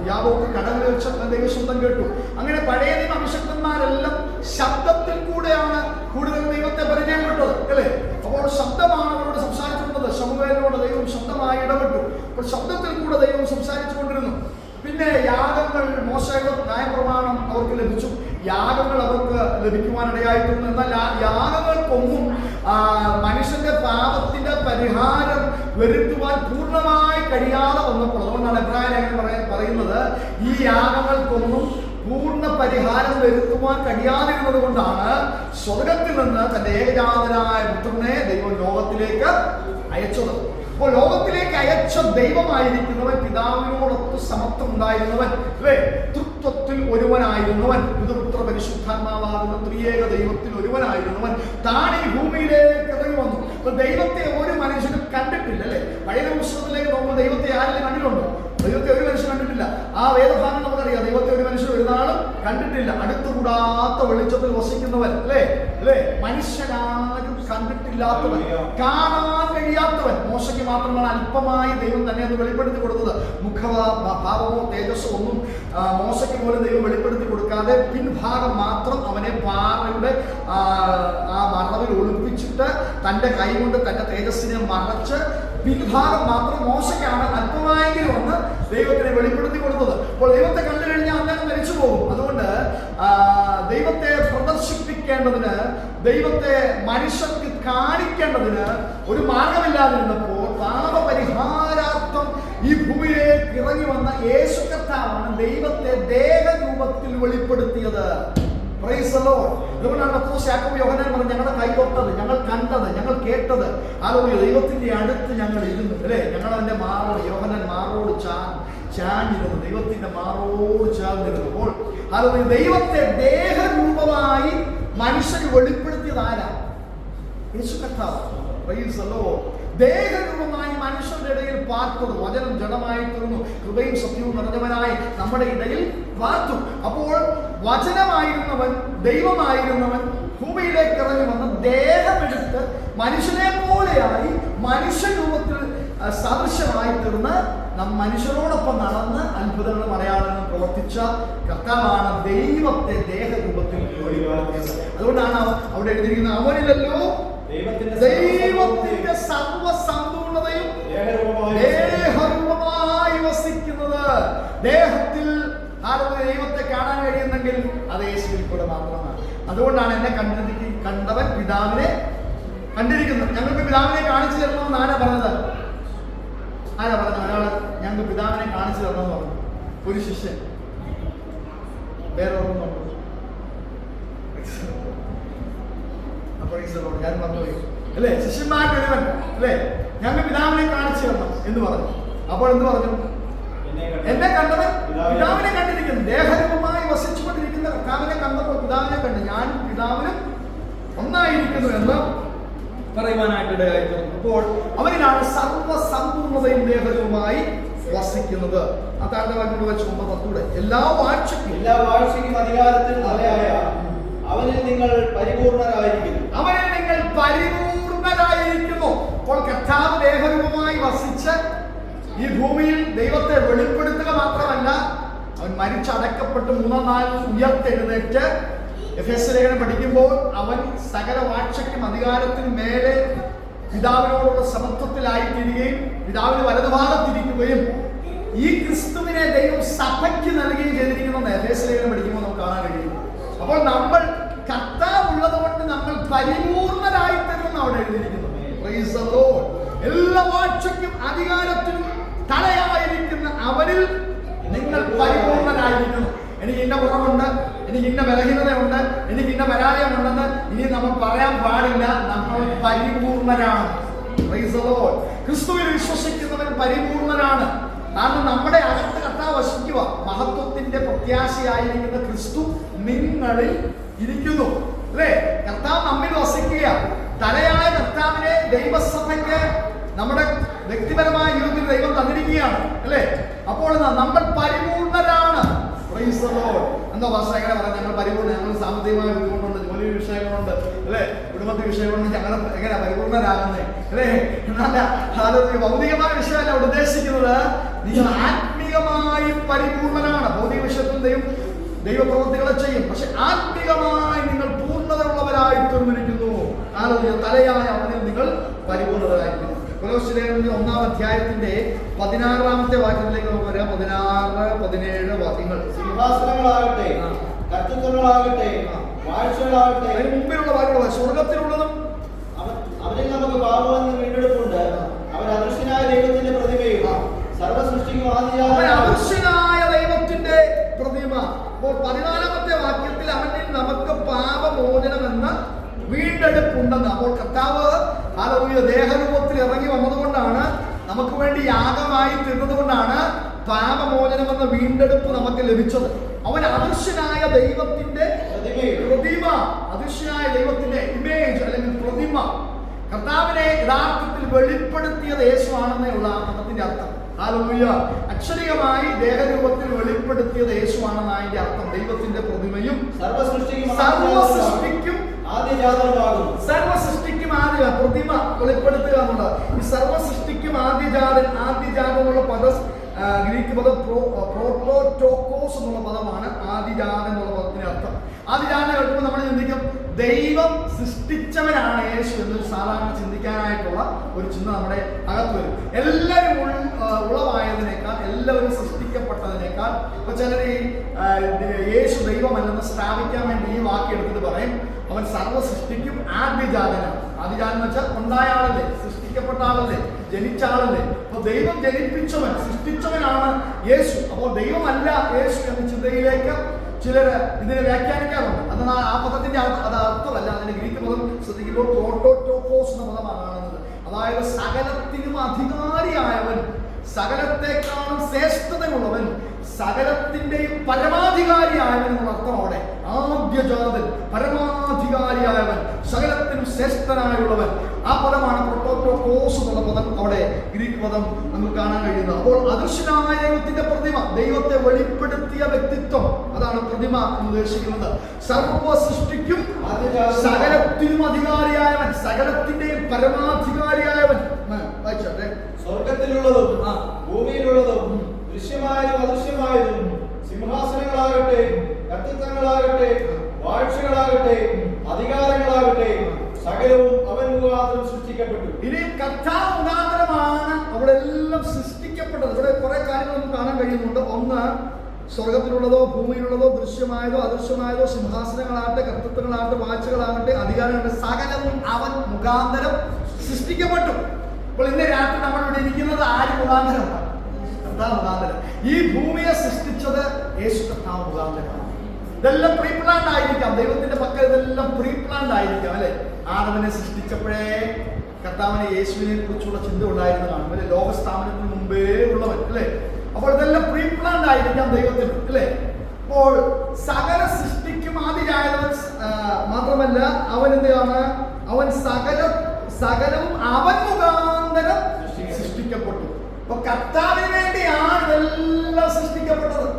യാക്കോബ് കടലിൽ വെച്ച ദൈവശബ്ദം കേട്ടു. അങ്ങനെ പഴയ നിയമ അഭിഷിക്തന്മാരെല്ലാം ശബ്ദത്തിൽ കൂടെയാണ് കൂടുതൽ ദൈവത്തെ പരിചയപ്പെട്ടത്, അല്ലേ? അപ്പോൾ ശബ്ദമാണ് അവരോട് സംസാരിച്ചിരുന്നത്. ശമൂവേലിനോട് ദൈവം ശബ്ദമായി ഇടപെട്ടു. അപ്പോൾ ശബ്ദത്തിൽ കൂടെ ദൈവം സംസാരിച്ചു കൊണ്ടിരുന്നു. പിന്നെ യാഗങ്ങൾ, മോശയുടെ ന്യായപ്രമാണം അവർക്ക് ലഭിച്ചു. യാഗങ്ങൾ അവർക്ക് ലഭിക്കുവാനിടയായിട്ടുണ്ട്. എന്നാൽ യാഗങ്ങൾക്കൊന്നും മനുഷ്യന്റെ പാപത്തിന്റെ പരിഹാരം വരുത്തുവാൻ പൂർണ്ണമായി കഴിയാതെ വന്നപ്പോൾ, അതുകൊണ്ടാണ് എബ്രായ ലേഖനം പറയുന്നത്, ഈ യാഗങ്ങൾക്കൊന്നും പൂർണ്ണ പരിഹാരം വരുത്തുവാൻ കഴിയാതിരുന്നത് കൊണ്ടാണ് സ്വർഗത്തിൽ നിന്ന് തന്റെ ഏകജാതനായ പുത്രനെ ദൈവം ലോകത്തിലേക്ക് അയച്ചത്. അപ്പോൾ ലോകത്തിലേക്ക് അയച്ച ദൈവമായിരിക്കുന്നവൻ, പിതാവിനോടൊത്ത് സമത്വം ഉണ്ടായിരുന്നവൻ, അല്ലേ, തൃത്വത്തിൽ ഒരുവനായിരുന്നവൻ, പിതൃപുത്ര പരിശുദ്ധാത്മാവാകുന്ന ത്രിയേക ദൈവത്തിൽ ഒരുവനായിരുന്നവൻ താൻ ഈ ഭൂമിയിലേക്ക് ഇറങ്ങി വന്നു. അപ്പൊ ദൈവത്തെ ഒരു മനുഷ്യനും കണ്ടിട്ടില്ല, അല്ലേ? പഴയ പുസ്തകത്തിലേക്ക് നോക്കുമ്പോൾ ദൈവത്തെ ആരെങ്കിലും കണ്ടിട്ടുണ്ടോ? ദൈവത്തെ ഒരു മനുഷ്യൻ കണ്ടിട്ടില്ല. ആ വേദഭാഗം നമുക്കറിയാം. ദൈവത്തെ ഒരു മനുഷ്യൻ ഒരു നാളും കണ്ടിട്ടില്ല. അടുത്തുകൂടാത്ത വെളിച്ചത്തിൽ വസിക്കുന്നവൻ, അല്ലേ, മനുഷ്യനാരും കണ്ടിട്ടില്ലാത്തവൻ, കാണാൻ കഴിയാത്തവൻ. മോശയ്ക്ക് മാത്രമാണ് അല്പമായി ദൈവം തന്നെ അത് വെളിപ്പെടുത്തി കൊടുത്തത്. ഭാവമോ തേജസ്സോ ഒന്നും മോശയ്ക്ക് പോലും ദൈവം വെളിപ്പെടുത്തി കൊടുക്കാതെ പിൻഭാഗം മാത്രം അവനെ പാറയുടെ ആ മറവിൽ ഒളിപ്പിച്ചിട്ട് തന്റെ കൈ കൊണ്ട് തന്റെ തേജസ്സിനെ മറച്ച് പിൻഭാഗം മാത്രം മോശയ്ക്കാണ് അല്പമായെങ്കിലും ഒന്ന് ദൈവത്തിനെ വെളിപ്പെടുത്തി കൊടുത്തത്. അപ്പോൾ ദൈവത്തെ കണ്ടു കഴിഞ്ഞാൽ അങ്ങനെ മരിച്ചു പോകും. അതുകൊണ്ട് ദൈവത്തെ പ്രദർശിപ്പിക്കേണ്ടതിന്, ദൈവത്തെ മനുഷ്യർക്ക് കാണിക്കേണ്ടതിന് ഒരു മാർഗമില്ലാതിരുന്നപ്പോൾ പാപപരിഹാരാർത്ഥം ഈ ഭൂമിയിലേക്ക് ഇറങ്ങി വന്ന യേശു കർത്താവാണ് ദൈവത്തെ ദേഹരൂപത്തിൽ വെളിപ്പെടുത്തിയത്. അതുകൊണ്ടാണ് യാക്കോബ് യോഹന്നാൻ പറഞ്ഞത്, ഞങ്ങളുടെ കൈ തൊട്ടത്, ഞങ്ങൾ കണ്ടത്, ഞങ്ങൾ കേട്ടത്. ഹല്ലേലൂയ, ദൈവത്തിന്റെ അടുത്ത് ഞങ്ങൾ ഇരുന്നു, അല്ലേ? ഞങ്ങൾ അവന്റെ മാറോട്, യോഹന്നാൻ മാറോട് ചാഞ്ഞിരുന്നു, ദൈവത്തിന്റെ മാറോട് ചാഞ്ഞിരുന്നപ്പോൾ ഹല്ലേലൂയ, ദൈവത്തെ ദേഹരൂപമായി മനുഷ്യന് വെളിപ്പെടുത്തിയത് ആരാ? യേശു കർത്താവ്. Praise the Lord. ദേഹരൂപമായി മനുഷ്യരുടെ ഇടയിൽ പാർത്തത്, വചനം ജഡമായി തീർന്നു, കൃപയും സത്യവും നിറഞ്ഞവനായി നമ്മുടെ ഇടയിൽ പാർത്തു. അപ്പോൾ വചനമായിരുന്നവൻ, ദൈവമായിരുന്നവൻ ഭൂമിയിലേക്ക് ഇറങ്ങി വന്ന് ദേഹമെടുത്ത് മനുഷ്യനെ പോലെയായി മനുഷ്യരൂപത്തിൽ സദൃശമായി തീർന്ന് മനുഷ്യരോടൊപ്പം നടന്ന് അത്ഭുതങ്ങളും അടയാളങ്ങളും പ്രവർത്തിച്ച കർത്താവാണ് ദൈവത്തെ ദേഹരൂപത്തിൽ വെളിപ്പെടുത്തിയത്. അതുകൊണ്ടാണ് അവിടെ എഴുതിയിരിക്കുന്നത്, അവനിലല്ലോ ദൈവത്തിന്റെ സർവ്വസമ്പൂർണതയും ദേഹരൂപമായി വസിക്കുന്നത്. ദേഹത്തിൽ ദൈവത്തെ കാണാൻ കഴിയുന്നെങ്കിൽ അത് യേശുവിൽ കൂടെ മാത്രമാണ്. അതുകൊണ്ടാണ് എന്നെ കണ്ടവൻ പിതാവിനെ കണ്ടിരിക്കുന്നത്. ഞങ്ങൾക്ക് പിതാവിനെ കാണിച്ചു തരണമെന്ന് ആരാ പറഞ്ഞത്? ഒരാള് ഞങ്ങൾക്ക് പിതാവിനെ കാണിച്ചു തരണമെന്ന് പറഞ്ഞു. ഒരു ശിഷ്യൻ. വേറെ ഓർമ്മ. ഞാൻ പറഞ്ഞുപോയി അല്ലേ? ശിഷ്യന്മാരുടെ ഒരുവൻ അല്ലേ, ഞങ്ങൾ പിതാവിനെ കാണിച്ചു തരണം എന്ന് പറഞ്ഞു. അപ്പോൾ എന്ത് പറഞ്ഞു? എന്നെ കണ്ടവൻ പിതാവിനെ കണ്ടിരിക്കുന്നു. ദേഹരൂപമായി വസിച്ചുകൊണ്ടിരിക്കുന്ന കർത്താവിനെ കണ്ടപ്പോൾ പിതാവിനെ കണ്ട് ഞാൻ പിതാവിനും ഒന്നായിരിക്കുന്നു എന്ന് പറയുവാനായിട്ട് ഇടയായിത്തീർന്നു. അപ്പോൾ അവനിലാണ് സർവ്വസമ്പൂർണതയും ദേഹരൂപമായി വസിക്കുന്നത്. ആ താഴ്ന്ന വാക്യോട് വെച്ച് 9 എല്ലാ വാഴ്ചയ്ക്കും അധികാരത്തിൽ തലയായ അവനിൽ നിങ്ങൾ പരിപൂർണരായിരിക്കുന്നു. അപ്പോൾ കർത്താവ് ദേഹരൂപമായി വസിച്ച് ഈ ഭൂമിയിൽ ദൈവത്തെ വെളിപ്പെടുത്തുക മാത്രമല്ല, അവൻ മരിച്ചടക്കപ്പെട്ട് 3-4 നാൾ ഉയർത്തെഴുന്നേറ്റ് എഫേസ്യ ലേഖനം പഠിക്കുമ്പോൾ അവൻ സകല വാഴ്ചയ്ക്കും അധികാരത്തിനും മേലെ പിതാവിനോടുള്ള സമത്വത്തിലായിത്തീരുകയും പിതാവിന് വലതുഭാഗത്തിരിക്കുകയും ഈ ക്രിസ്തുവിനെ ദൈവം സഭയ്ക്ക് നൽകുകയും ചെയ്തിരിക്കുന്നു. എഫേസ്യ ലേഖനം പഠിക്കുമ്പോൾ നമുക്ക് കാണാൻ കഴിയും. അപ്പോൾ നമ്മൾ കർത്താവ് ഉള്ളത് കൊണ്ട് നമ്മൾ പരിപൂർണരായി തരുമെന്ന് അവിടെ എഴുതിയിരിക്കുന്നു. Praise the Lord. എല്ലാ വാഴ്ചയ്ക്കും അധികാരത്തിനും തലയായിരിക്കുന്ന അവനിൽ നിങ്ങൾ പരിപൂർണരായിരിക്കുന്നു. എനിക്ക് ഇന്ന കുറവുണ്ട്, എനിക്ക് ഇന്ന ബലഹീനതയുണ്ട്, എനിക്ക് ഇന്ന പരാജയമുണ്ടെന്ന് ഇനി നമ്മൾ പറയാൻ പാടില്ല. നമ്മൾ പരിപൂർണരാണ്. Praise the Lord. ക്രിസ്തുവിൽ വിശ്വസിക്കുന്നവൻ പരിപൂർണനാണ്. കാരണം നമ്മുടെ അകത്ത് കർത്താവ് വസിക്കുക. മഹത്വത്തിന്റെ പ്രത്യാശയായിരിക്കുന്ന ക്രിസ്തു നിങ്ങളിൽ ഇരിക്കുന്നു അല്ലേ? കർത്താവ് നമ്മിൽ വസിക്കുക. തലയായ കർത്താവിനെ ദൈവസഭയ്ക്ക് നമ്മുടെ വ്യക്തിപരമായ ജീവിതത്തിൽ ദൈവം തന്നിരിക്കുകയാണ് അല്ലേ? അപ്പോൾ നമ്മൾ പരിപൂർണരാണ്. എന്താ ഭാഷ എങ്ങനെ പറയാം? ഞങ്ങൾ പരിപൂർണ്ണ, ഞങ്ങൾ സാമ്പത്തികമായ ബുദ്ധിമുട്ടുണ്ട്, ജോലി വിഷയങ്ങളുണ്ട് അല്ലേ, കുടുംബത്തിൽ വിഷയങ്ങളുണ്ട്, ഞങ്ങൾ എങ്ങനെ പരിപൂർണരാകുന്നേ അല്ലേ? എന്നല്ല, ഭൗതികമായ വിഷയമല്ല അവിടെ ഉദ്ദേശിക്കുന്നത്. നിങ്ങൾ ആത്മീയമായി പരിപൂർണനാണ്. ഭൗതിക വിഷയത്തിൽ ദൈവപ്രവൃത്തികളെ ചെയ്യും, പക്ഷെ ആത്മീയമായി നിങ്ങൾ പൂർണ്ണത ഉള്ളവരായി തീർന്നിരിക്കുന്നു. തലയായ അവനിൽ നിങ്ങൾ പരിപൂർണരായിരിക്കുന്നു. കൊലോസ്യ ലേഖനത്തിന്റെ 1-ാം അധ്യായത്തിന്റെ 16-ാമത്തെ വാക്യത്തിലേക്ക് നമുക്ക് വരാം. 16-17 വാക്യങ്ങൾ. സിംഹാസനങ്ങളാകട്ടെ, കർത്തൃത്വങ്ങളാകട്ടെ, വാഴ്ചകളാകട്ടെ, അതിന് മുമ്പിലുള്ള വാക്യങ്ങൾ സ്വർഗത്തിലുള്ളതും അവരിൽ നമുക്ക് പാപമെന്ന് വീണ്ടെടുപ്പുണ്ട്. അവർ അദൃശ്യനായ ദൈവത്തിന്റെ പ്രതിമയും സർവ്വസൃഷ്ടിക്കും അദൃശ്യനായ ദൈവത്തിന്റെ പ്രതിമ. അപ്പോൾ 14-ാമത്തെ വാക്യത്തിൽ അവനിൽ നമുക്ക് പാപമോചനമെന്ന വീണ്ടെടുപ്പുണ്ടെന്ന്. അപ്പോൾ കർത്താവ് ദേഹരൂപത്തിൽ ഇറങ്ങി വന്നതുകൊണ്ടാണ്, നമുക്ക് വേണ്ടി യാഗമായി തീർന്നത് കൊണ്ടാണ് പാപമോചനം എന്ന വീണ്ടെടുപ്പ് നമുക്ക് ലഭിച്ചത്. അവൻ അദൃശ്യനായ ദൈവത്തിന്റെ പ്രതിമ, അദൃശ്യനായ ദൈവത്തിന്റെ ഇമേജ് അല്ലെങ്കിൽ പ്രതിമ. കർത്താവിനെ യഥാർത്ഥത്തിൽ വെളിപ്പെടുത്തിയത് യേശുവാണെന്നേ ഉള്ള ആ പദത്തിന്റെ അർത്ഥം. ഹല്ലേലൂയ. അക്ഷരികമായി ദേഹരൂപത്തിൽ വെളിപ്പെടുത്തിയത് യേശുവാണെന്ന് അതിന്റെ അർത്ഥം. ദൈവത്തിന്റെ പ്രതിമയും സർവ്വസൃഷ്ടിക്കും ആദ്യ പ്രതിമ വെളിപ്പെടുത്തുക എന്നുള്ളത്. ഈ സർവ്വസൃഷ്ടിക്കും ആദ്യജാതൻ എന്നുള്ള പദം ഗ്രീക്ക് പദം പ്രോട്ടോടോക്കോസ് എന്നുള്ള പദമാണ് ആദിജാതൻ എന്നുള്ള പദത്തിന്റെ അർത്ഥം. ആദിജാതൻ കേൾക്കുമ്പോൾ നമ്മൾ ചിന്തിക്കും ദൈവം സൃഷ്ടിച്ചവനാണ് യേശു എന്ന് സാധാരണ ചിന്തിക്കാനായിട്ടുള്ള ഒരു ചിന്ത നമ്മുടെ അകത്ത് വരും. എല്ലാവരും ഉളവായതിനേക്കാൾ, എല്ലാവരും സൃഷ്ടിക്കപ്പെട്ടതിനേക്കാൾ. ഇപ്പൊ ചിലർ യേശു ദൈവമല്ലെന്ന് സ്ഥാപിക്കാൻ വേണ്ടി ഈ വാക്യം എടുത്തിട്ട് പറയും അവൻ സർവ്വ സൃഷ്ടിക്കും ആദ്യജാതനാണ്. ആദ്യജാതൻ എന്ന് വെച്ചാൽ ഉണ്ടായ ആളല്ലേ, സൃഷ്ടിക്കപ്പെട്ട ആളല്ലേ, ജനിച്ച ആളല്ലേ. അപ്പൊ ദൈവം ജനിപ്പിച്ചവൻ, സൃഷ്ടിച്ചവനാണ് യേശു. അപ്പോൾ ദൈവമല്ല യേശു എന്ന ചിന്തയിലേക്ക് ചിലർ ഇതിനെ വ്യാഖ്യാനിക്കാറുണ്ട്. എന്നാൽ ആ പദത്തിന്റെ അത് അർത്ഥമല്ല. അതിന്റെ ഗ്രീക്ക് പദം ശ്രദ്ധിക്കുമ്പോൾ പ്രോട്ടോടോക്കോസ് എന്ന പദമാണ് കാണുന്നത്. അതായത് സകലത്തിനും അധികാരിയായവൻ, സകലത്തെക്കാളും ശ്രേഷ്ഠതയുള്ളവൻ, സകലത്തിന്റെയും പരമാധികാരിയായവൻ എന്നുള്ള അർത്ഥം അവിടെ. ആദ്യജാതൻ, പരമാധികാരിയായവൻ, സകലത്തിനും ശ്രേഷ്ഠനായുള്ളവൻ. ആ പദമാണ് പ്രോട്ടോടോക്കോസ് എന്നുള്ള പദം അവിടെ ഗ്രീക്ക് പദം നമുക്ക് കാണാൻ കഴിയുന്നത്. അപ്പോൾ അദൃശ്യനായ ദൈവത്തിന്റെ പ്രതിമ, ദൈവത്തെ വെളിപ്പെടുത്തിയ വ്യക്തിത്വം, അതാണ് പ്രതിമ എന്ന് ഉദ്ദേശിക്കുന്നത്. സർവ്വ സൃഷ്ടിക്കും സകലത്തിനും അധികാരിയായവൻ, സകലത്തിന്റെയും പരമാധികാരിയായവൻ. വായിച്ചോട്ടെ. സ്വർഗത്തിലുള്ളതും ഭൂമിയിലുള്ളതും ദൃശ്യമായതും അദൃശ്യമായതും, സിംഹാസനങ്ങളാകട്ടെ, കർത്തൃത്വങ്ങളാകട്ടെ, വാഴ്ചകളാകട്ടെ, അധികാരങ്ങളാകട്ടെ, സകലവും അവൻ മുഖാന്തരം സൃഷ്ടിക്കപ്പെട്ടു. ഇനി കർത്താവ് മുഖാന്തരമാണ് അവിടെ എല്ലാം സൃഷ്ടിക്കപ്പെട്ടത്. ഇവിടെ കുറെ കാര്യങ്ങൾ നമുക്ക് കാണാൻ കഴിയുന്നുണ്ട്. ഒന്ന്, സ്വർഗത്തിലുള്ളതോ ഭൂമിയിലുള്ളതോ ദൃശ്യമായതോ അദൃശ്യമായതോ, സിംഹാസനങ്ങളാകട്ടെ, കർത്തൃത്വങ്ങളാകട്ടെ, വാഴ്ചകളാകട്ടെ, അധികാരങ്ങളാകട്ടെ, സകലവും അവൻ മുഖാന്തരം സൃഷ്ടിക്കപ്പെട്ടു. അപ്പോൾ ഇന്ന് രാത്രി നമ്മൾ ഇവിടെ ഇരിക്കുന്നത് ആര് മുഖാന്തരമാണ്? കർത്താവ് മുഖാന്തരം. ഈ ഭൂമിയെ സൃഷ്ടിച്ചത് യേശു കർത്താവ് മുഖാന്തരമാണ്. ഇതെല്ലാം പ്രീ പ്ലാൻഡ് ആയിരിക്കാം. ദൈവത്തിന്റെ പക്കൽ ഇതെല്ലാം പ്രീ പ്ലാൻഡ് ആയിരിക്കാം അല്ലെ. ആദമിനെ സൃഷ്ടിച്ചപ്പോഴേ കർത്താവിനെ യേശുവിനെ കുറിച്ചുള്ള ചിന്ത ഉണ്ടായിരുന്നതാണ് അല്ലെ. ലോകസ്ഥാപനത്തിന് മുമ്പേ ഉള്ളവൻ അല്ലെ. അപ്പോൾ ഇതെല്ലാം പ്രീ പ്ലാൻഡ് ആയിരിക്കാം ദൈവത്തിന് അല്ലെ. അപ്പോൾ സകല സൃഷ്ടിക്കും ആദിയായവൻ മാത്രമല്ല, അവൻ എന്താണ്? അവൻ സകലവും അവൻ മുഖാന്തരം സൃഷ്ടിക്കപ്പെട്ടു. അപ്പൊ കർത്താവിന് വേണ്ടിയാണ് ഇതെല്ലാം സൃഷ്ടിക്കപ്പെട്ടത്.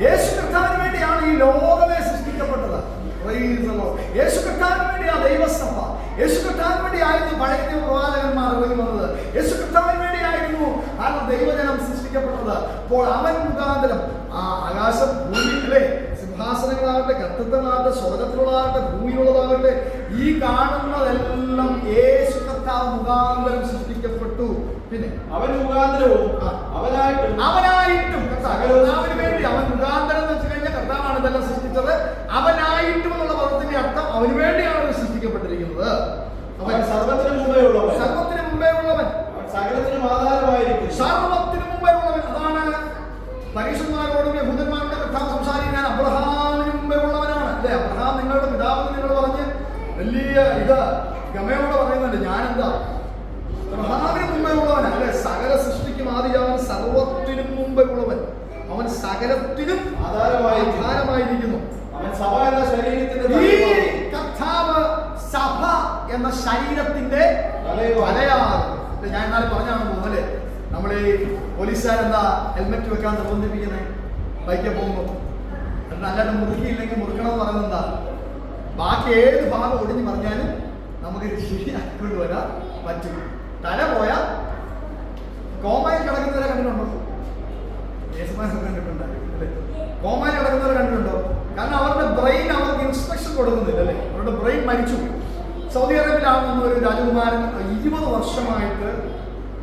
യേശു കർത്താവിന് വേണ്ടിയാണ് ഈ ലോകമേ സൃഷ്ടിക്കപ്പെട്ടത്. യേശു കർത്താവിന് വേണ്ടിയാണ് ദൈവസഭ. യേശു കർത്താവിന് വേണ്ടിയായിരുന്നു പഴയ പ്രവാചകന്മാർ ഇറങ്ങി വന്നത്. യേശു കർത്താവിന് വേണ്ടിയായിരുന്നു ദൈവജനം സൃഷ്ടിക്കപ്പെട്ടത്. അപ്പോൾ അവൻ മുഖാന്തരം ആ ആകാശം, ഭൂമി അല്ലെ, സിംഹാസനങ്ങളാകട്ടെ, കർത്തൃത്വങ്ങളാകട്ടെ, സ്വർഗത്തിലുള്ളതാകട്ടെ, ഭൂമിയിലുള്ളതാകട്ടെ, ഈ കാണുന്നതെല്ലാം യേശു കർത്താവ് മുഖാന്തരം സൃഷ്ടിക്കപ്പെട്ടു. പിന്നെ അവൻ മുഖാന്തരവും അവനായിട്ടും കർത്താവിന് വേണ്ടി അവൻ മുഖാന്തരം എന്ന് വെച്ച് കഴിഞ്ഞാൽ കർത്താവാണ് ഇതെല്ലാം സൃഷ്ടിച്ചത്. അവനായിട്ടും എന്നുള്ള പദത്തിന്റെ അർത്ഥം അവന് വേണ്ടിയാണ് സൃഷ്ടിക്കപ്പെട്ടിരിക്കുന്നത്. അവൻ സർവ്വത്തിന് മുമ്പേ ഉള്ളവൻ, സകലത്തിനും ആധാരമായിരിക്കും. സർവ്വത്തിന് മുമ്പേ ഉള്ളവൻ. അതാണ് പരീക്ഷന്മാരോടും യഹൂദന്മാരുടെ കർത്താവ് സംസാരിക്കാൻ അബ്രഹാമിന് മുമ്പേ ഉള്ളവനാണ് അല്ലെ. അബ്രഹാം നിങ്ങളുടെ പിതാവെന്ന് നിങ്ങൾ പറഞ്ഞ് വലിയ ഇത് ഗമയോടെ പറയുന്നുണ്ട്. ഞാനെന്താ അബ്രഹാമിന് മുമ്പേ ഉള്ളവനാണ് അല്ലെ. സകല സൃഷ്ടിക്കും ആദിയാവൻ, സർവത്തിനും മുമ്പേ ഉള്ളവൻ. അവൻ സകലത്തിനും ആധാരമായിരിക്കുന്നു. അവൻ സഭ എന്ന ശരീരത്തിന്റെ കർത്താവ് സഭ എന്ന ശരീരത്തിന്റെ തലയാണ്. ഞാൻ എന്നാലും പറഞ്ഞാണ് തോന്നല്ലേ, നമ്മളീ പോലീസുകാരെന്താ ഹെൽമെറ്റ് വെക്കാൻ നിർബന്ധിപ്പിക്കുന്നത് ബൈക്കിൽ പോകുമ്പോൾ. നല്ലതായിട്ട് മുറുക്കിയില്ലെങ്കിൽ മുറുക്കണമെന്ന് പറയുന്നത് എന്താ? ബാക്കി ഏത് ഭാഗം ഒടിഞ്ഞ് പറഞ്ഞാലും നമുക്ക് ശരിയാക്കിക്കൊണ്ട് വരാൻ പറ്റും. തല പോയാൽ കോമയിൽ കിടക്കുന്നവരെ കണ്ടിട്ടുണ്ടോ? കേസുമാരൊക്കെ കണ്ടിട്ടുണ്ടായിരുന്നു അല്ലേ? കോമയിൽ കിടക്കുന്നവരെ കണ്ടിട്ടുണ്ടോ? കാരണം അവരുടെ ബ്രെയിൻ അവർക്ക് ഇൻസ്ട്രക്ഷൻ കൊടുക്കുന്നില്ല അല്ലേ. അവരുടെ ബ്രെയിൻ മരിച്ചു. സൗദി അറേബ്യയിലാണെന്ന് ഒരു രാജകുമാരൻ 20 വർഷമായിട്ട്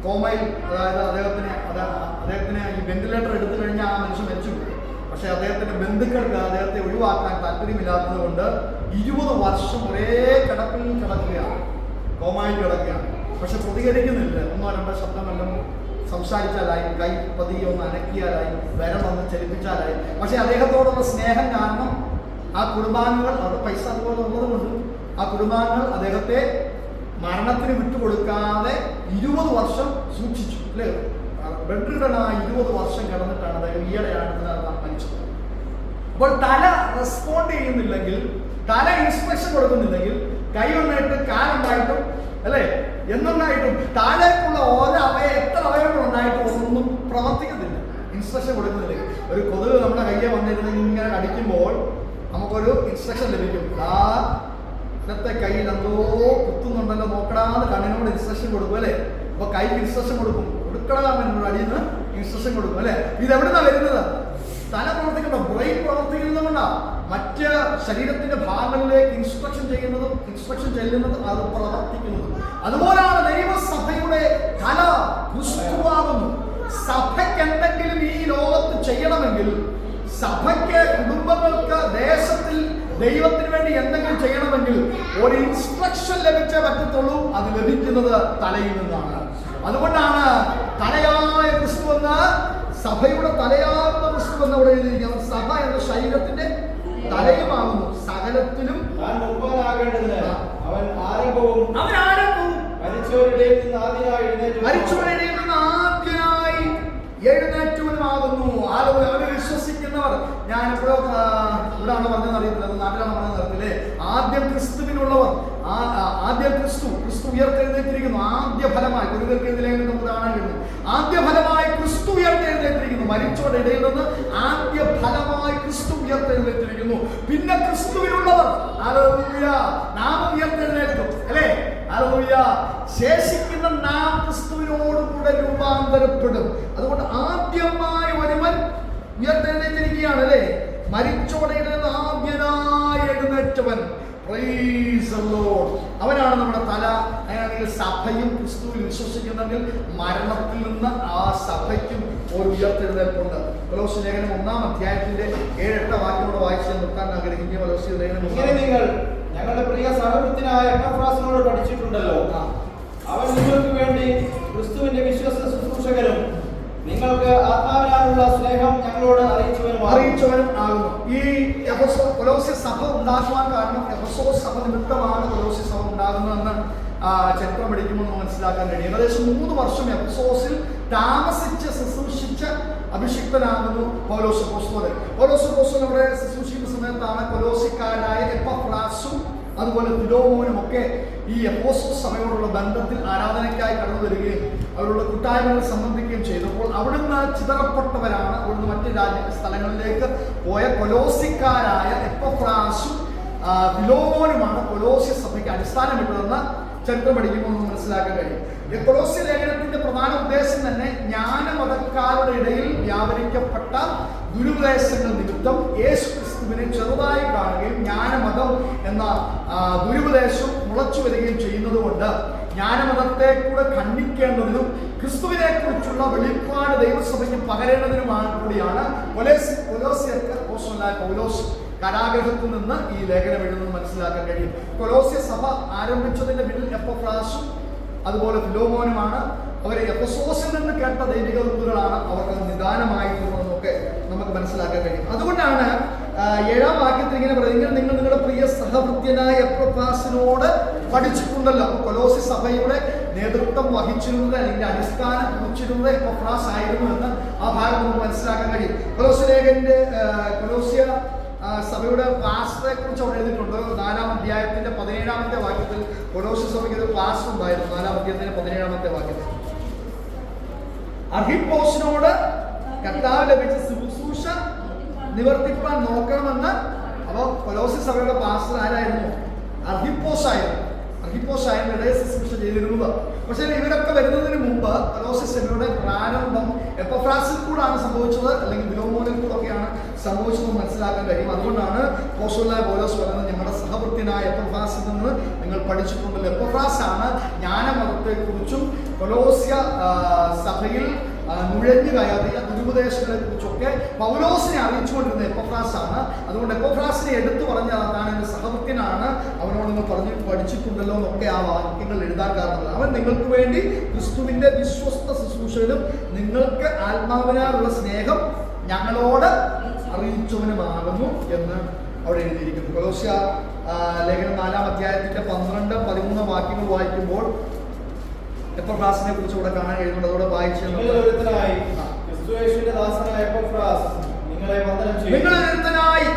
കോമയിൽ, അതായത് അദ്ദേഹത്തിന് ഈ വെന്റിലേറ്റർ എടുത്തു കഴിഞ്ഞാൽ ആ മനുഷ്യൻ മരിച്ചു. പക്ഷെ അദ്ദേഹത്തിന്റെ ബന്ധുക്കൾക്ക് അദ്ദേഹത്തെ ഒഴിവാക്കാൻ താല്പര്യമില്ലാത്തത് കൊണ്ട് 20 വർഷം ഒരേ കിടപ്പിൽ കിടക്കുകയാണ്, കോമയിൽ കിടക്കുകയാണ്. പക്ഷെ പ്രതികരിക്കുന്നില്ല. 1-2 ശബ്ദം വല്ലതും സംസാരിച്ചാലായി, കൈ പതിയെ ഒന്ന് അനക്കിയാലായി, വിരലൊന്ന് ചലിപ്പിച്ചാലായി. പക്ഷെ അദ്ദേഹത്തോടുള്ള സ്നേഹം കാരണം ആ കുടുംബാംഗങ്ങൾ, അവരുടെ പൈസ അതുപോലെ ഉള്ളതുകൊണ്ട് ആ കുടുംബാംഗങ്ങൾ അദ്ദേഹത്തെ മരണത്തിന് വിട്ടുകൊടുക്കാതെ 20 വർഷം സൂക്ഷിച്ചു അല്ലേ. ബെഡ്രിഡനായി 20 വർഷം കിടന്നിട്ടാണ് അദ്ദേഹം ഈയിടെയാണ് മരിച്ചത്. അപ്പോൾ തല റെസ്പോണ്ട് ചെയ്യുന്നില്ലെങ്കിൽ, തല ഇൻസ്ട്രക്ഷൻ കൊടുക്കുന്നില്ലെങ്കിൽ, കൈ ഒന്നായിട്ട് കാലുണ്ടായിട്ടും അല്ലേ എന്നുണ്ടായിട്ടും താഴേക്കുള്ള ഓരോ എത്ര അവയവങ്ങൾ ഉണ്ടായിട്ടും ഒന്നും പ്രവർത്തിക്കുന്നില്ല, ഇൻസ്ട്രക്ഷൻ കൊടുക്കുന്നില്ലെങ്കിൽ. ഒരു കൊതുക് നമ്മുടെ കയ്യെ വന്നിരുന്ന് ഇങ്ങനെ കടിക്കുമ്പോൾ നമുക്കൊരു ഇൻസ്ട്രക്ഷൻ ലഭിക്കും. ഇന്നത്തെ കയ്യിൽ എന്തോ കുത്തുന്നുണ്ടല്ലോ നോക്കടാന്ന് കണ്ണിനോട് ഇൻസ്ട്രക്ഷൻ കൊടുക്കും അല്ലേ. അപ്പൊ കൈക്ക് ഇൻസ്ട്രക്ഷൻ കൊടുക്കണമെന്നോട് അടിയിൽ ഇൻസ്ട്രക്ഷൻ കൊടുക്കും അല്ലെ. ഇതെവിടുന്നാ വരുന്നത്? തല പ്രവർത്തിക്കണ്ടോ, ബ്രെയിൻ പ്രവർത്തിക്കുന്നത് കൊണ്ടാ മറ്റ് ശരീരത്തിന്റെ ഭാഗങ്ങളിലേക്ക് ഇൻസ്ട്രക്ഷൻ ചെല്ലുന്നതും അത് പ്രവർത്തിക്കുന്നതും. അതുപോലാണ് ദൈവസഭയുടെ തല ക്രിസ്തുവാകുന്നു. സഭയ്ക്ക് എന്തെങ്കിലും ഈ ലോകത്ത് ചെയ്യണമെങ്കിൽ, സഭയ്ക്ക്, കുടുംബങ്ങൾക്ക്, ദേശത്തിൽ ദൈവത്തിന് വേണ്ടി എന്തെങ്കിലും ചെയ്യണമെങ്കിൽ ഒരു ഇൻസ്ട്രക്ഷൻ ലഭിച്ചേ പറ്റത്തുള്ളൂ. അത് ലഭിക്കുന്നത് തലയിൽ നിന്നാണ്. അതുകൊണ്ടാണ് തലയായ ക്രിസ്തു എന്ന, സഭയുടെ തലയാകുന്ന ക്രിസ്തു എന്ന് അവിടെ എഴുതിയിരിക്കുന്നത്. സഭ എന്ന ശരീരത്തിന്റെ തലയുമാകുന്നു. സകലത്തിലും അവൻ ആരംഭവും മരിച്ചവരുടെ നിന്ന് ആദ്യനായി എഴുന്നേറ്റവനുമാകുന്നു. അവരെ വിശ്വസിക്കുന്നവർ, ഞാൻ എപ്പോഴോ ഇവിടാണ് പറഞ്ഞതെന്ന് അറിയത്തില്ല, അത് നാട്ടിലാണ് പറഞ്ഞത് അറിയത്തില്ലേ. ആദ്യം ക്രിസ്തുവിനുള്ളവർ, ആദ്യം ക്രിസ്തു ഉയർത്തെഴുന്നേറ്റിരിക്കുന്നു. ആദ്യ ഫലമായി ഗുരുതർക്കെതിരെ നമുക്ക് കാണാൻ കഴിയുന്നു. ആദ്യ ഫലമായി ക്രിസ്തു ഉയർത്തെഴുന്നേറ്റിരിക്കുന്നു. മരിച്ചവരുടെ ഇടയിൽ നിന്ന് ആദ്യ ഫലമായി ക്രിസ്തു ഉയർത്തെഴുന്നേറ്റിരിക്കുന്നു. പിന്നെ ക്രിസ്തുവിനുള്ളവർ, നാം ഉയർത്തെഴുന്നേൽക്കും അല്ലേ. ശേഷിക്കുന്ന നാം ക്രിസ്തുവിനോടുകൂടെ രൂപാന്തരപ്പെടും. അതുകൊണ്ട് ആദ്യമായി ഒരുവൻ ഉയർത്തെഴുന്നേറ്റിരിക്കുകയാണ് അല്ലേ. മരിച്ചോടെ ആദ്യനായി എഴുന്നേറ്റവൻ, അവനാണ് നമ്മുടെ തല. അങ്ങനെയാണെങ്കിൽ സഭയും ക്രിസ്തുവിൽ വിശ്വസിക്കുന്നെങ്കിൽ മരണത്തിൽ നിന്ന് ആ സഭയ്ക്കും ഒരു ഉയർത്തെഴുന്നേൽപ്പുണ്ട്. കൊലോസ്യ ലേഖനം 1-ാം അധ്യായത്തിന്റെ 7-8 വാക്യങ്ങളോട് വായിച്ച് നിർത്താൻ ആഗ്രഹിക്കുന്ന കൊലോസ്യ ലേഖനം. നിങ്ങൾ ഞങ്ങളുടെ പ്രിയ സഹവൃത്തിനായ എപ്പഫ്രാസിനോട് പഠിച്ചിട്ടുണ്ടല്ലോ. അവൻ നിങ്ങൾക്ക് വേണ്ടി ക്രിസ്തുവിന്റെ വിശ്വസ്ത ശുശ്രൂഷകനും നിങ്ങൾക്ക് ആത്മാവിനാലുള്ള സ്നേഹം ഞങ്ങളോട് അറിയിച്ചവനും ആകുന്നു. ഈ കൊലോസ്യ സഭ ഉണ്ടാക്കുവാൻ കാരണം എഫെസോസ് സഭ നിമിത്തമാണ് കൊലോസ്യ സഭ ഉണ്ടാകുന്നതെന്ന് ചരിത്രം പഠിക്കുമ്പോൾ നമുക്ക് മനസ്സിലാക്കാൻ കഴിയും. ഏകദേശം 3 വർഷം എഫെസോസിൽ താമസിച്ച് ശുശ്രൂഷിച്ച അഭിഷിക്തനാകുന്നു പൗലോസ് അപ്പോസ്തലൻ. പൗലോസ് അപ്പോസ്തലൻ അവിടെ ശുശ്രൂഷിക്കുന്ന സമയത്താണ് കൊലോസ്യക്കാരായ എപ്പഫ്രാസും അതുപോലെ ഫിലോമോനും ഒക്കെ ഈ എഫെസോസ് സഭയോടുള്ള ബന്ധത്തിൽ ആരാധനയ്ക്കായി കടന്നു വരികയും അവരുടെ കൂട്ടായ്മകൾ സംബന്ധിക്കുകയും ചെയ്തപ്പോൾ അവിടുന്ന് ചിതറപ്പെട്ടവരാണ്. അവിടുന്ന് മറ്റ് സ്ഥലങ്ങളിലേക്ക് പോയ കൊലോസ്യക്കാരായ എപ്പഫ്രാസും ഫിലോമോനുമാണ് കൊലോസ്യ സഭയ്ക്ക് അടിസ്ഥാനമിട്ടതെന്ന് ചരിത്രം പഠിക്കുമ്പോൾ നമുക്ക് മനസ്സിലാക്കാൻ കഴിയും. കൊലോസ്യ ലേഖനത്തിന്റെ പ്രധാന ഉദ്ദേശം തന്നെ ജ്ഞാനമതക്കാരുടെ ഇടയിൽ വ്യാപരിക്കപ്പെട്ട ദുരുപദേശങ്ങൾ നിമിത്തം യേശു ക്രിസ്തുവിനെ ചെറുതായി കാണുകയും ജ്ഞാനമതം എന്ന ദുരുപദേശം മുളച്ചു വരികയും ചെയ്യുന്നത് കൊണ്ട് ജ്ഞാനമതത്തെ കൂടെ ഖണ്ഡിക്കേണ്ടതിനും ക്രിസ്തുവിനെ കുറിച്ചുള്ള വെളിപ്പാട് ദൈവസഭയ്ക്ക് പകരേണ്ടതിനുമാണ് കൂടിയാണ് കൊലോസ്യർക്ക് അപ്പോസ്തലനായ പൗലോസ് കാരാഗ്രഹത്തിൽ നിന്ന് ഈ ലേഖനം എഴുതുന്നത് മനസ്സിലാക്കാൻ കഴിയും. കൊലോസ്യ സഭ ആരംഭിച്ചതിന്റെ പിന്നിൽ എപ്പഫ്രാസും അതുപോലെ ഫിലോമോനുമാണ്. അവരെ എഫെസോസിൽ നിന്ന് കേട്ട ദൈവിക ദൂതുകളാണ് അവർക്ക് നിദാനമായി തീർന്നതെന്നൊക്കെ നമുക്ക് മനസ്സിലാക്കാൻ കഴിയും. അതുകൊണ്ടാണ് 7-ാം വാക്യത്തിൽ ഇങ്ങനെ പറയുന്നത്, നിങ്ങൾ നിങ്ങളുടെ പ്രിയ സഹവൃത്യനായ എപ്പഫ്രാസിനോട് പഠിച്ചിട്ടുണ്ടല്ലോ. അപ്പോൾ കൊലോസ്യ സഭയുടെ നേതൃത്വം വഹിച്ചിരുന്നത് അല്ലെങ്കിൽ അടിസ്ഥാനം കുറിച്ചിരുന്നത് എപ്പഫ്രാസ് ആയിരുന്നു എന്ന് ആ ഭാഗം നമുക്ക് മനസ്സിലാക്കാൻ കഴിയും. കൊലോസ്യ സഭയുടെ പാസ്റ്ററെ കുറിച്ച് അവിടെ എഴുതിയിട്ടുണ്ട്. 4-ാം അധ്യായത്തിന്റെ 17-ാമത്തെ വാക്യത്തിൽ കൊലോസ്യ സഭയ്ക്ക് ഒരു പാസ്റ്റർ ഉണ്ടായിരുന്നു. 4-ാം അധ്യായത്തിന്റെ 17-ാമത്തെ വാക്യത്തിൽ അർഹിപ്പോസിനോട് കർത്താവ് ലഭിച്ച ശുശ്രൂഷ നിവർത്തിപ്പാൻ നോക്കണമെന്ന്. അപ്പോൾ കൊലോസ്യ സഭയുടെ പാസ്റ്റർ ആരായിരുന്നു? അർഹിപ്പോസ് ആയിരുന്നു. ഇടയ ശുശ്രൂഷ ചെയ്തിരുന്നത്. പക്ഷേ ഇവരൊക്കെ വരുന്നതിന് മുമ്പ് കൊലോസ്യ സഭയുടെ പ്രാരംഭം എപ്പഫ്രാസിൽ കൂടാണ് സംഭവിച്ചത്, അല്ലെങ്കിൽ ഫിലോമോനിൽ കൂടെയൊക്കെയാണ് സംഭവിച്ചതെന്ന് മനസ്സിലാക്കാൻ കഴിയും. അതുകൊണ്ടാണ് അപ്പോസ്തലനായ പൗലോസ് പറയുന്നത്, ഞങ്ങളുടെ സഹവൃത്യനായ എപ്പഫ്രാസിൽ നിന്ന് നിങ്ങൾ പഠിച്ചിട്ടുണ്ടല്ലോ. എപ്പഫ്രാസ് ആണ് ജ്ഞാനമതത്തെക്കുറിച്ചും കൊലോസ്യ സഭയിൽ നുഴഞ്ഞു കയറിയ ദുരുപദേശങ്ങളെ കുറിച്ചൊക്കെ പൗലോസിനെ അറിയിച്ചുകൊണ്ടിരുന്ന എപ്പഫ്രാസ് ആണ്. അതുകൊണ്ട് എപ്പഫ്രാസിനെ എടുത്തു പറഞ്ഞാൽ താൻ എൻ്റെ സഹവൃത്യനാണ്, അവനോട് നിങ്ങൾ പഠിച്ചിട്ടുണ്ടല്ലോ എന്നൊക്കെ ആ വാക്യങ്ങൾ എഴുതാൻ കാരണമല്ല. അവൻ നിങ്ങൾക്ക് വേണ്ടി ക്രിസ്തുവിന്റെ വിശ്വസ്ത ശുശ്രൂഷയിലും നിങ്ങൾക്ക് ആത്മാവിനാലുള്ള സ്നേഹം ഞങ്ങളോട് അറിയിച്ചവനുമാകുന്നു എന്ന് അവിടെ എഴുതിയിരിക്കുന്നു. കൊലോസ്യ ലേഖനം 4-ാം അധ്യായത്തിന്റെ 12-13 വാക്യങ്ങൾ വായിക്കുമ്പോൾ എപ്പഫ്രാസിനെ കുറിച്ച് ഇവിടെ കാണാൻ കഴിയുന്നുണ്ട്. അതോടെ വായിച്ചു.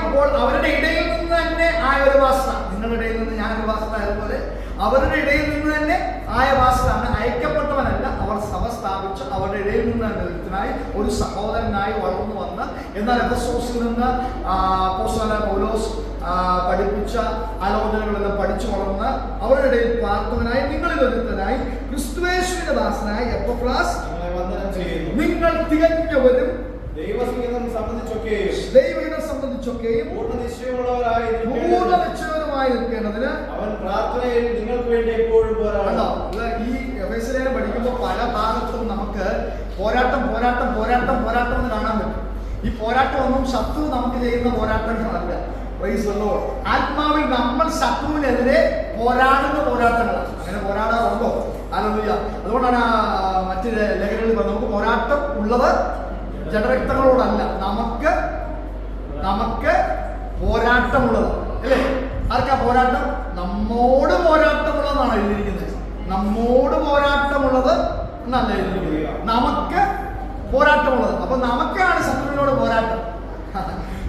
അപ്പോൾ അവരുടെ ഇടയിൽ നിന്ന് തന്നെ ആയ ഒരു വാസന, നിങ്ങളുടെ ഇടയിൽ നിന്ന് ഞാനൊരു വാസന ആയതുപോലെ അവരുടെ ഇടയിൽ നിന്ന് തന്നെ ആയ വാസനാണ്. അയക്കപ്പെട്ടവനല്ല, അവർ സഭ സ്ഥാപിച്ച് അവരുടെ ഇടയിൽ നിന്ന് തന്നെ ഒരു സഹോദരനായി വളർന്നു വന്ന്, എന്നാൽ എഫെസോസിൽ നിന്ന് അപ്പോസ്തലനായ പൗലോസ് പഠിപ്പിച്ച ആലോചനകളെല്ലാം പഠിച്ചു വളർന്ന് അവരുടെ ഇടയിൽ പാർത്തവനായി നിങ്ങളിൽ ഒരുത്തനായി ക്രിസ്തുയേശുവിന്റെ ദാസനായ എപ്പഫ്രാസ് നിങ്ങൾ തികഞ്ഞവരും ദൈവഹിതം സംബന്ധിച്ചൊക്കെയും പൂർണ്ണ നിശ്ചയവുമായി നിൽക്കേണ്ടതിന് അവൻ പ്രാർത്ഥനയിൽ നിങ്ങൾക്ക് വേണ്ടി എപ്പോഴും പോരാടണം. ഈ എഫെസ്യലേഖനം പഠിക്കുമ്പോൾ പല ഭാഗത്തും നമുക്ക് പോരാട്ടം എന്ന് കാണാൻ പറ്റും. ഈ പോരാട്ടം ഒന്നും ശത്രു നമുക്ക് ചെയ്യുന്ന പോരാട്ടങ്ങളല്ല. ആത്മാവിൽ നമ്മൾ ശത്രുവിനെതിരെ പോരാടുന്ന പോരാട്ടങ്ങളാണ്. അങ്ങനെ പോരാടാറുണ്ടോ? ഹല്ലേലൂയ. അതുകൊണ്ടാണ് മറ്റ് ലേഖനങ്ങളിൽ പറഞ്ഞത് നമുക്ക് പോരാട്ടം ഉള്ളത് ജഡരക്തങ്ങളോടല്ല, നമുക്ക് പോരാട്ടമുള്ളത് അല്ലേ? ആർക്കാ പോരാട്ടം? നമ്മോട് പോരാട്ടമുള്ളതെന്നാണ് എഴുതിയിരിക്കുന്നത്. നമ്മോട് പോരാട്ടമുള്ളത് എന്നല്ല എഴുതിയിരിക്കുന്നത്, നമുക്ക് പോരാട്ടമുള്ളത്. അപ്പൊ നമുക്കാണ് ശത്രുവിനോട് പോരാട്ടം.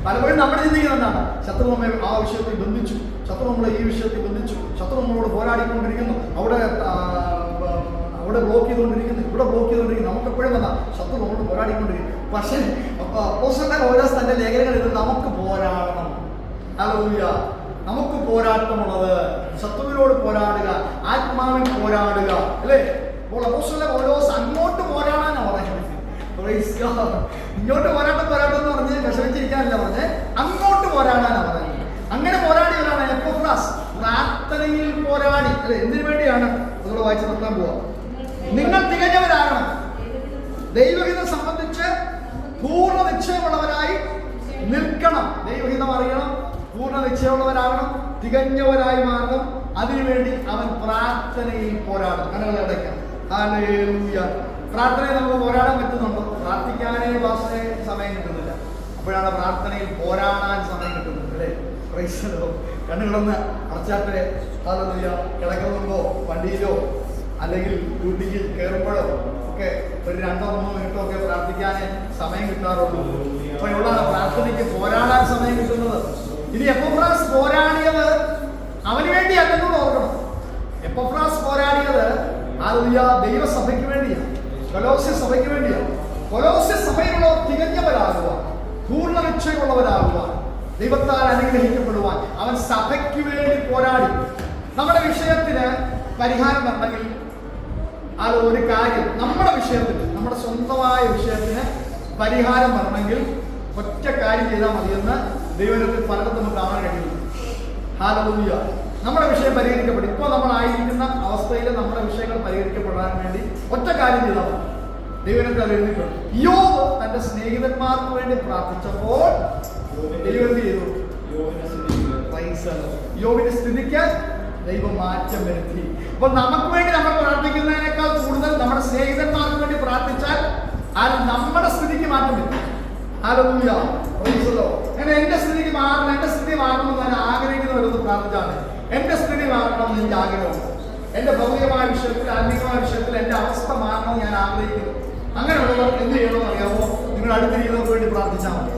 പലപ്പോഴും നമ്മൾ ചിന്തിക്കുന്നത് എന്താണ്? ശത്രു നമ്മെ ആ വിഷയത്തിൽ ബന്ധിച്ചു, ശത്രു നമ്മളെ ഈ വിഷയത്തിൽ ബന്ധിച്ചു, ശത്രു നമ്മളോട് പോരാടിക്കൊണ്ടിരിക്കുന്നു, അവിടെ ബ്ലോക്ക് ചെയ്തുകൊണ്ടിരിക്കുന്നു, ഇവിടെ ബ്ലോക്ക് ചെയ്തുകൊണ്ടിരിക്കുന്നു. നമുക്കെപ്പോഴും വന്ന ശത്രു നമ്മളോട് പോരാടിക്കൊണ്ടിരിക്കുന്നു. പക്ഷേ അപ്പോസ്തലൻ ഓരോ തന്റെ ലേഖനങ്ങളിൽ നമുക്ക് പോരാടണം. ഹല്ലേലൂയ. നമുക്ക് പോരാട്ടമുള്ളത് ശത്രുവിനോട് പോരാടുക, ആത്മാവിൽ പോരാടുക അല്ലേ? അപ്പോൾ അപ്പോസ്തലൻ പൗലോസ് അങ്ങോട്ട് പോരാടാനാണ് പറയുന്നത്. ഇങ്ങോട്ട് പോരാട്ടം എന്ന് പറഞ്ഞ് വിഷമിച്ചിരിക്കാനല്ല പറഞ്ഞ്, അങ്ങോട്ട് പോരാടാനാണ് പറയുന്നത്. അങ്ങനെ പോരാടിയവരാണ് എപ്പഫ്രാസ്. പ്രാർത്ഥനയിൽ പോരാടി അല്ലെ? എന്തിനു വേണ്ടിയാണ്? അതുകൂടെ വായിച്ച് നിർത്താൻ പോവാം. നിങ്ങൾ തികഞ്ഞവരാകണം, ദൈവഹിതം സംബന്ധിച്ച് പൂർണ്ണ നിശ്ചയമുള്ളവരായി നിൽക്കണം. ദൈവഹിതം അറിയണം, പൂർണ്ണ നിശ്ചയമുള്ളവരാകണം, തികഞ്ഞവരായി മാറണം. അതിനുവേണ്ടി അവൻ പ്രാർത്ഥനയിൽ പോരാടും. കണ്ണുകളെ അടയ്ക്കാം. ഹല്ലേലൂയ. പ്രാർത്ഥനയിൽ നമുക്ക് പോരാടാൻ പറ്റുന്നുണ്ടോ? പ്രാർത്ഥിക്കാനേ ഭാഷയെ സമയം കിട്ടുന്നില്ല. അപ്പോഴാണ് പ്രാർത്ഥനയിൽ പോരാടാൻ സമയം കിട്ടുന്നത് അല്ലേ? പ്രൈസലോ. കണ്ണുകളൊന്ന് അടച്ചാട്ടെ. ഹല്ലേലൂയ. കിടക്കുന്നുണ്ടോ വണ്ടിയിലോ അല്ലെങ്കിൽ ഡ്യൂട്ടിക്ക് കയറുമ്പോഴോ ഒക്കെ ഒരു 2-3 മിനിറ്റോ ഒക്കെ പ്രാർത്ഥിക്കാൻ സമയം കിട്ടാറുള്ളൂ. അപ്പോൾ ഇവിടെയാണ് പ്രാർത്ഥനയ്ക്ക് പോരാടാൻ സമയം കിട്ടുന്നത്. ഇനി എപ്പഫ്രാസ് പോരാടിയത് അവന് വേണ്ടി അല്ലെന്നൂടെ ഓർക്കണം. എപ്പഫ്രാസ് പോരാടിയത് ഹല്ലേലൂയ ദൈവസഭയ്ക്ക് വേണ്ടിയാണ്, കൊലോസ്യ സഭയ്ക്ക് വേണ്ടിയാണ്. കൊലോസ്യ സഭയിലുള്ളവർ തികഞ്ഞവരാകുവാൻ, പൂർണ്ണ രക്ഷയുള്ളവരാകുവാൻ, ദൈവത്താൽ അനുഗ്രഹിക്കപ്പെടുവാൻ അവൻ സഭയ്ക്ക് വേണ്ടി പോരാടി. നമ്മുടെ വിഷയത്തിന് പരിഹാരം വരണമെങ്കിൽ അത് ഒരു കാര്യം, നമ്മുടെ വിഷയത്തിന്, നമ്മുടെ സ്വന്തമായ വിഷയത്തിന് പരിഹാരം വരണമെങ്കിൽ ഒറ്റ കാര്യം ചെയ്താൽ മതിയെന്ന് ദൈവത്തിൽ പലയിടത്തും നമുക്ക് കാണാൻ കഴിയുന്നു. ഹല്ലേലൂയ. നമ്മുടെ വിഷയം പരിഹരിക്കപ്പെടും. ഇപ്പോൾ നമ്മളായിരിക്കുന്ന അവസ്ഥയിൽ നമ്മുടെ വിഷയങ്ങൾ പരിഹരിക്കപ്പെടാൻ വേണ്ടി ഒറ്റ കാര്യം ചെയ്താൽ മതി. ദൈവത്തിൽ അത് എഴുതിയിട്ടുണ്ട്. യോബ് തന്റെ സ്നേഹിതന്മാർക്ക് വേണ്ടി പ്രാർത്ഥിച്ചപ്പോൾ ദൈവം എന്ത് ചെയ്തു? യോബിന്റെ സ്ഥിതിക്ക് ദൈവം മാറ്റം വരുത്തി. അപ്പോൾ നമുക്ക് വേണ്ടി നമ്മൾ പ്രാർത്ഥിക്കുന്നതിനേക്കാൾ കൂടുതൽ നമ്മുടെ സ്നേഹിതന്മാർക്ക് വേണ്ടി പ്രാർത്ഥിച്ചാൽ അത് നമ്മുടെ സ്ഥിതിക്ക് മാറ്റം വരും. ഹല്ലേലൂയ. Praise the Lord. അങ്ങനെ എന്റെ സ്ഥിതിക്ക് മാറണം, എന്റെ സ്ഥിതി മാറണമെന്ന് ഞാൻ ആഗ്രഹിക്കുന്നവരൊന്ന് പ്രാർത്ഥിച്ചാണ്. എന്റെ സ്ഥിതി മാറണമെന്ന് എനിക്ക് ആഗ്രഹമുണ്ട്. എന്റെ ഭൗതികമായ വിഷയത്തിൽ, ആത്മീയമായ വിഷയത്തിൽ എന്റെ അവസ്ഥ മാറണമെന്ന് ഞാൻ ആഗ്രഹിക്കുന്നു. അങ്ങനെയുള്ളവർ എന്ത് ചെയ്യണമെന്ന് അറിയാമോ? നിങ്ങൾ അടുത്തിരിക്കുന്നവർക്ക് വേണ്ടി പ്രാർത്ഥിച്ചാൽ മതി.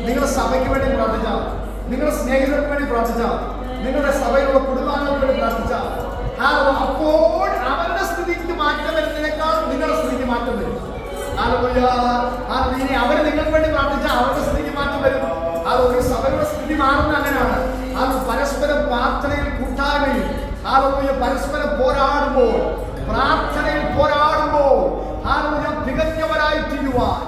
നിങ്ങളുടെ സഭയ്ക്ക് വേണ്ടി പ്രാർത്ഥിച്ചാൽ മതി. നിങ്ങളുടെ സ്നേഹിതർക്ക് വേണ്ടി പ്രാർത്ഥിച്ചാൽ മതി. നിങ്ങളുടെ സഭയിലുള്ള കുടുംബാംഗങ്ങൾക്ക് വേണ്ടി പ്രാർത്ഥിച്ചാൽ മതി. അപ്പോൾ അവരുടെ സ്ഥിതിക്ക് മാറ്റം വരുന്നതിനേക്കാൾ നിങ്ങളുടെ സ്ഥിതിക്ക് മാറ്റം വരും. ഇനി അവര് നിങ്ങൾക്ക് വേണ്ടി പ്രാർത്ഥിച്ചാൽ അവരുടെ സ്ഥിതിക്ക് മാറ്റം വരും. അത് ഒരു സഭയുടെ സ്ഥിതി മാറുന്ന അങ്ങനെയാണ്. അത് പരസ്പരം പ്രാർത്ഥനയിൽ കൂട്ടായ്മയിൽ പരസ്പരം പോരാടുമ്പോൾ, പ്രാർത്ഥനയിൽ പോരാടുമ്പോൾ തികഞ്ഞവരായി തീരുവാൻ